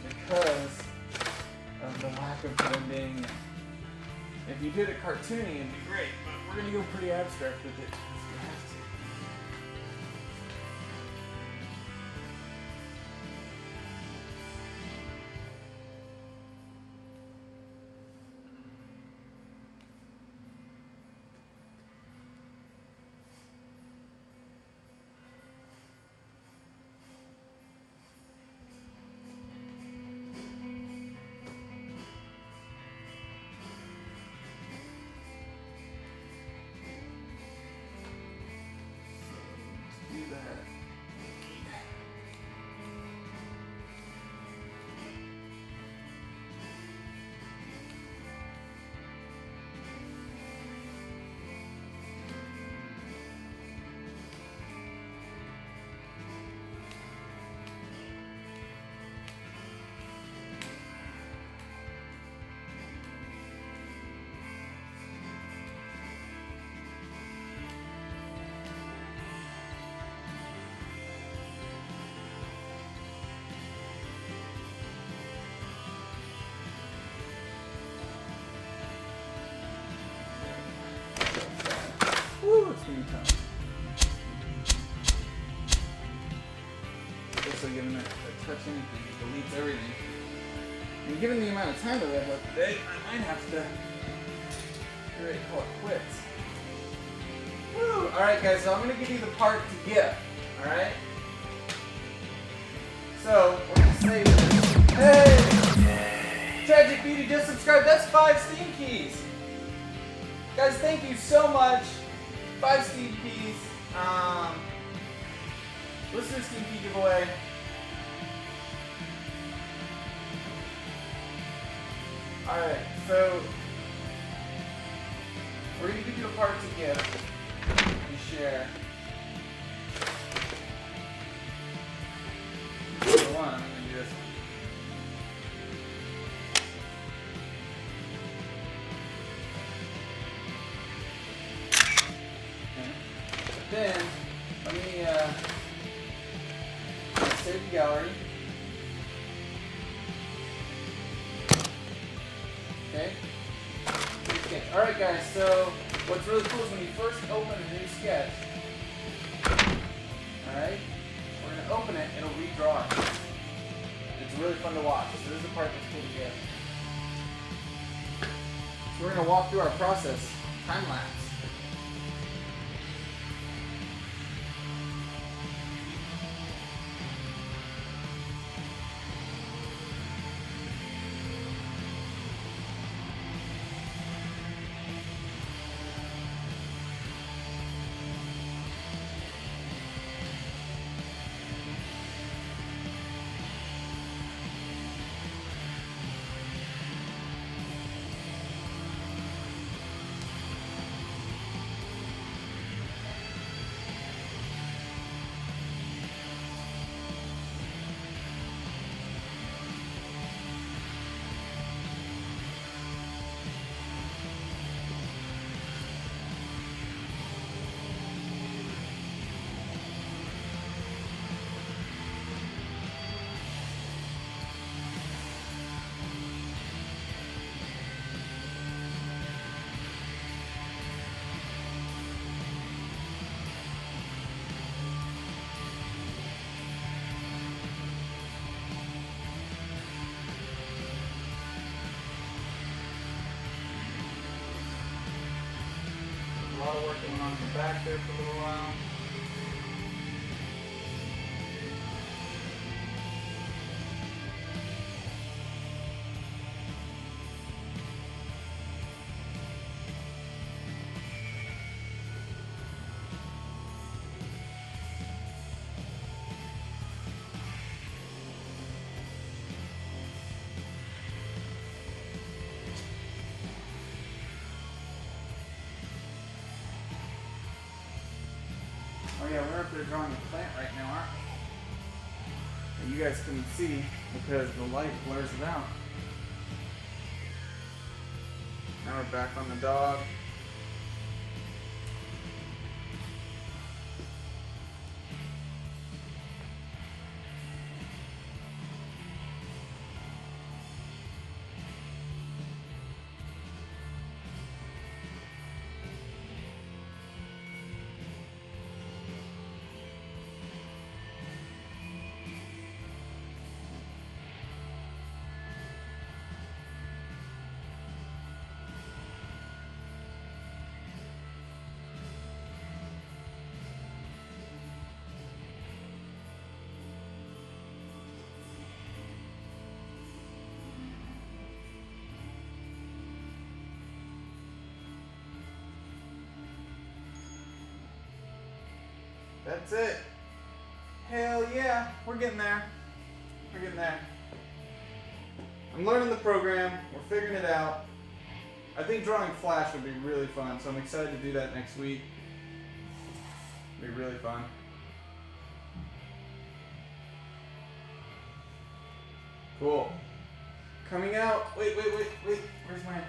Because of the lack of blending. If you did it cartoony, it'd be great, but we're gonna go pretty abstract with it. We have to. Woo, it's gonna be tough. Also, given that I touch anything, it deletes everything. And given the amount of time that I have today, I might have to call it quits. Woo! Alright guys, so I'm gonna give you the part to give. Alright? So, we're gonna say this. Hey! Tragic Beauty just subscribed! subscribed. That's 5 Steam keys. Guys, thank you so much. 5 Steam keys. Let's do a Steam key giveaway. Alright, so we're going to give you a part to gift and share. For one, I'm going to do this one. Okay. Then, let me save the gallery. Okay. Alright guys, so what's really cool is when you first open a new sketch, alright, we're going to open it, it'll redraw it. It's really fun to watch, so this is the part that's cool to get. So we're going to walk through our process, time-lapse. A lot of work going on in the back there for a little while. Oh yeah, we're up there drawing a plant right now, aren't we? And you guys couldn't see because the light blurs it out. Now we're back on the dog. That's it. Hell yeah, we're getting there. We're getting there. I'm learning the program. We're figuring it out. I think drawing Flash would be really fun, so I'm excited to do that next week. It'll be really fun. Cool. Coming out. Wait. Where's my...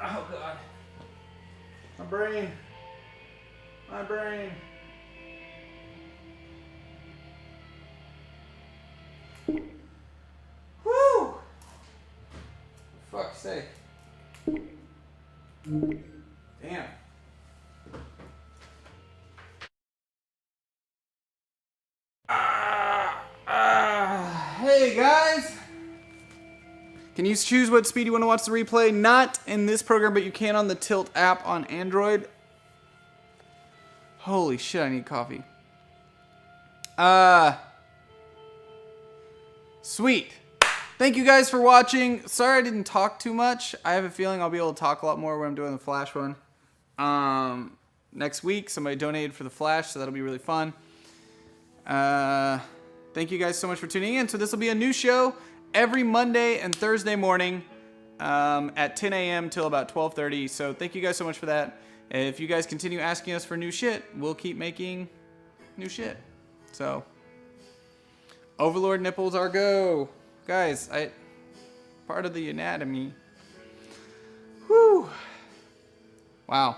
Oh, God. My brain. My brain. Woo! For fuck's sake. Damn. Hey guys! Can you choose what speed you want to watch the replay? Not in this program, but you can on the Tilt app on Android. Holy shit, I need coffee. Sweet. Thank you guys for watching. Sorry I didn't talk too much. I have a feeling I'll be able to talk a lot more when I'm doing the Flash one. Next week, somebody donated for the Flash, so that'll be really fun. Thank you guys so much for tuning in. So this will be a new show every Monday and Thursday morning at 10 a.m. till about 12:30. So thank you guys so much for that. If you guys continue asking us for new shit, we'll keep making new shit. So, Overlord nipples are go. Guys, part of the anatomy. Whew. Wow.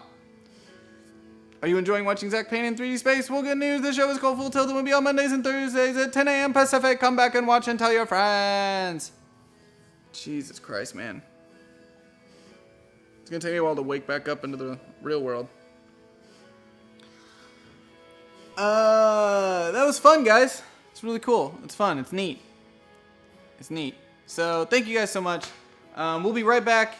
Are you enjoying watching Zach paint in 3D space? Well, good news. This show is called Full Tilt and will be on Mondays and Thursdays at 10 a.m. Pacific. Come back and watch and tell your friends. Jesus Christ, man. It's going to take me a while to wake back up into the real world. That was fun, guys. It's really cool. It's fun. It's neat. It's neat. So, thank you guys so much. We'll be right back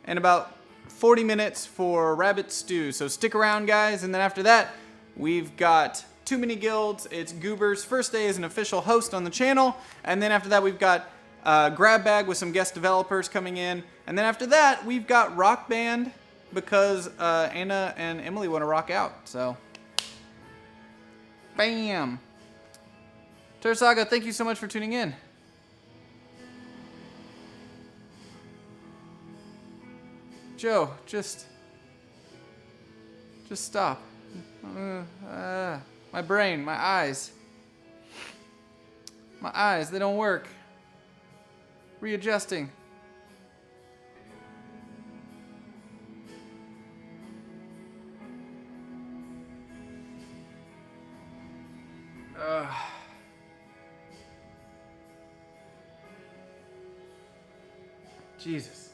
in about 40 minutes for Rabbit Stew. So stick around, guys. And then after that, we've got Too Many Guilds. It's Goober's first day as an official host on the channel. And then after that, we've got Grab Bag with some guest developers coming in. And then after that, we've got Rock Band because Anna and Emily want to rock out. So, bam. Tersaga, thank you so much for tuning in. Joe, just stop. My brain, my eyes, they don't work. Readjusting. Jesus.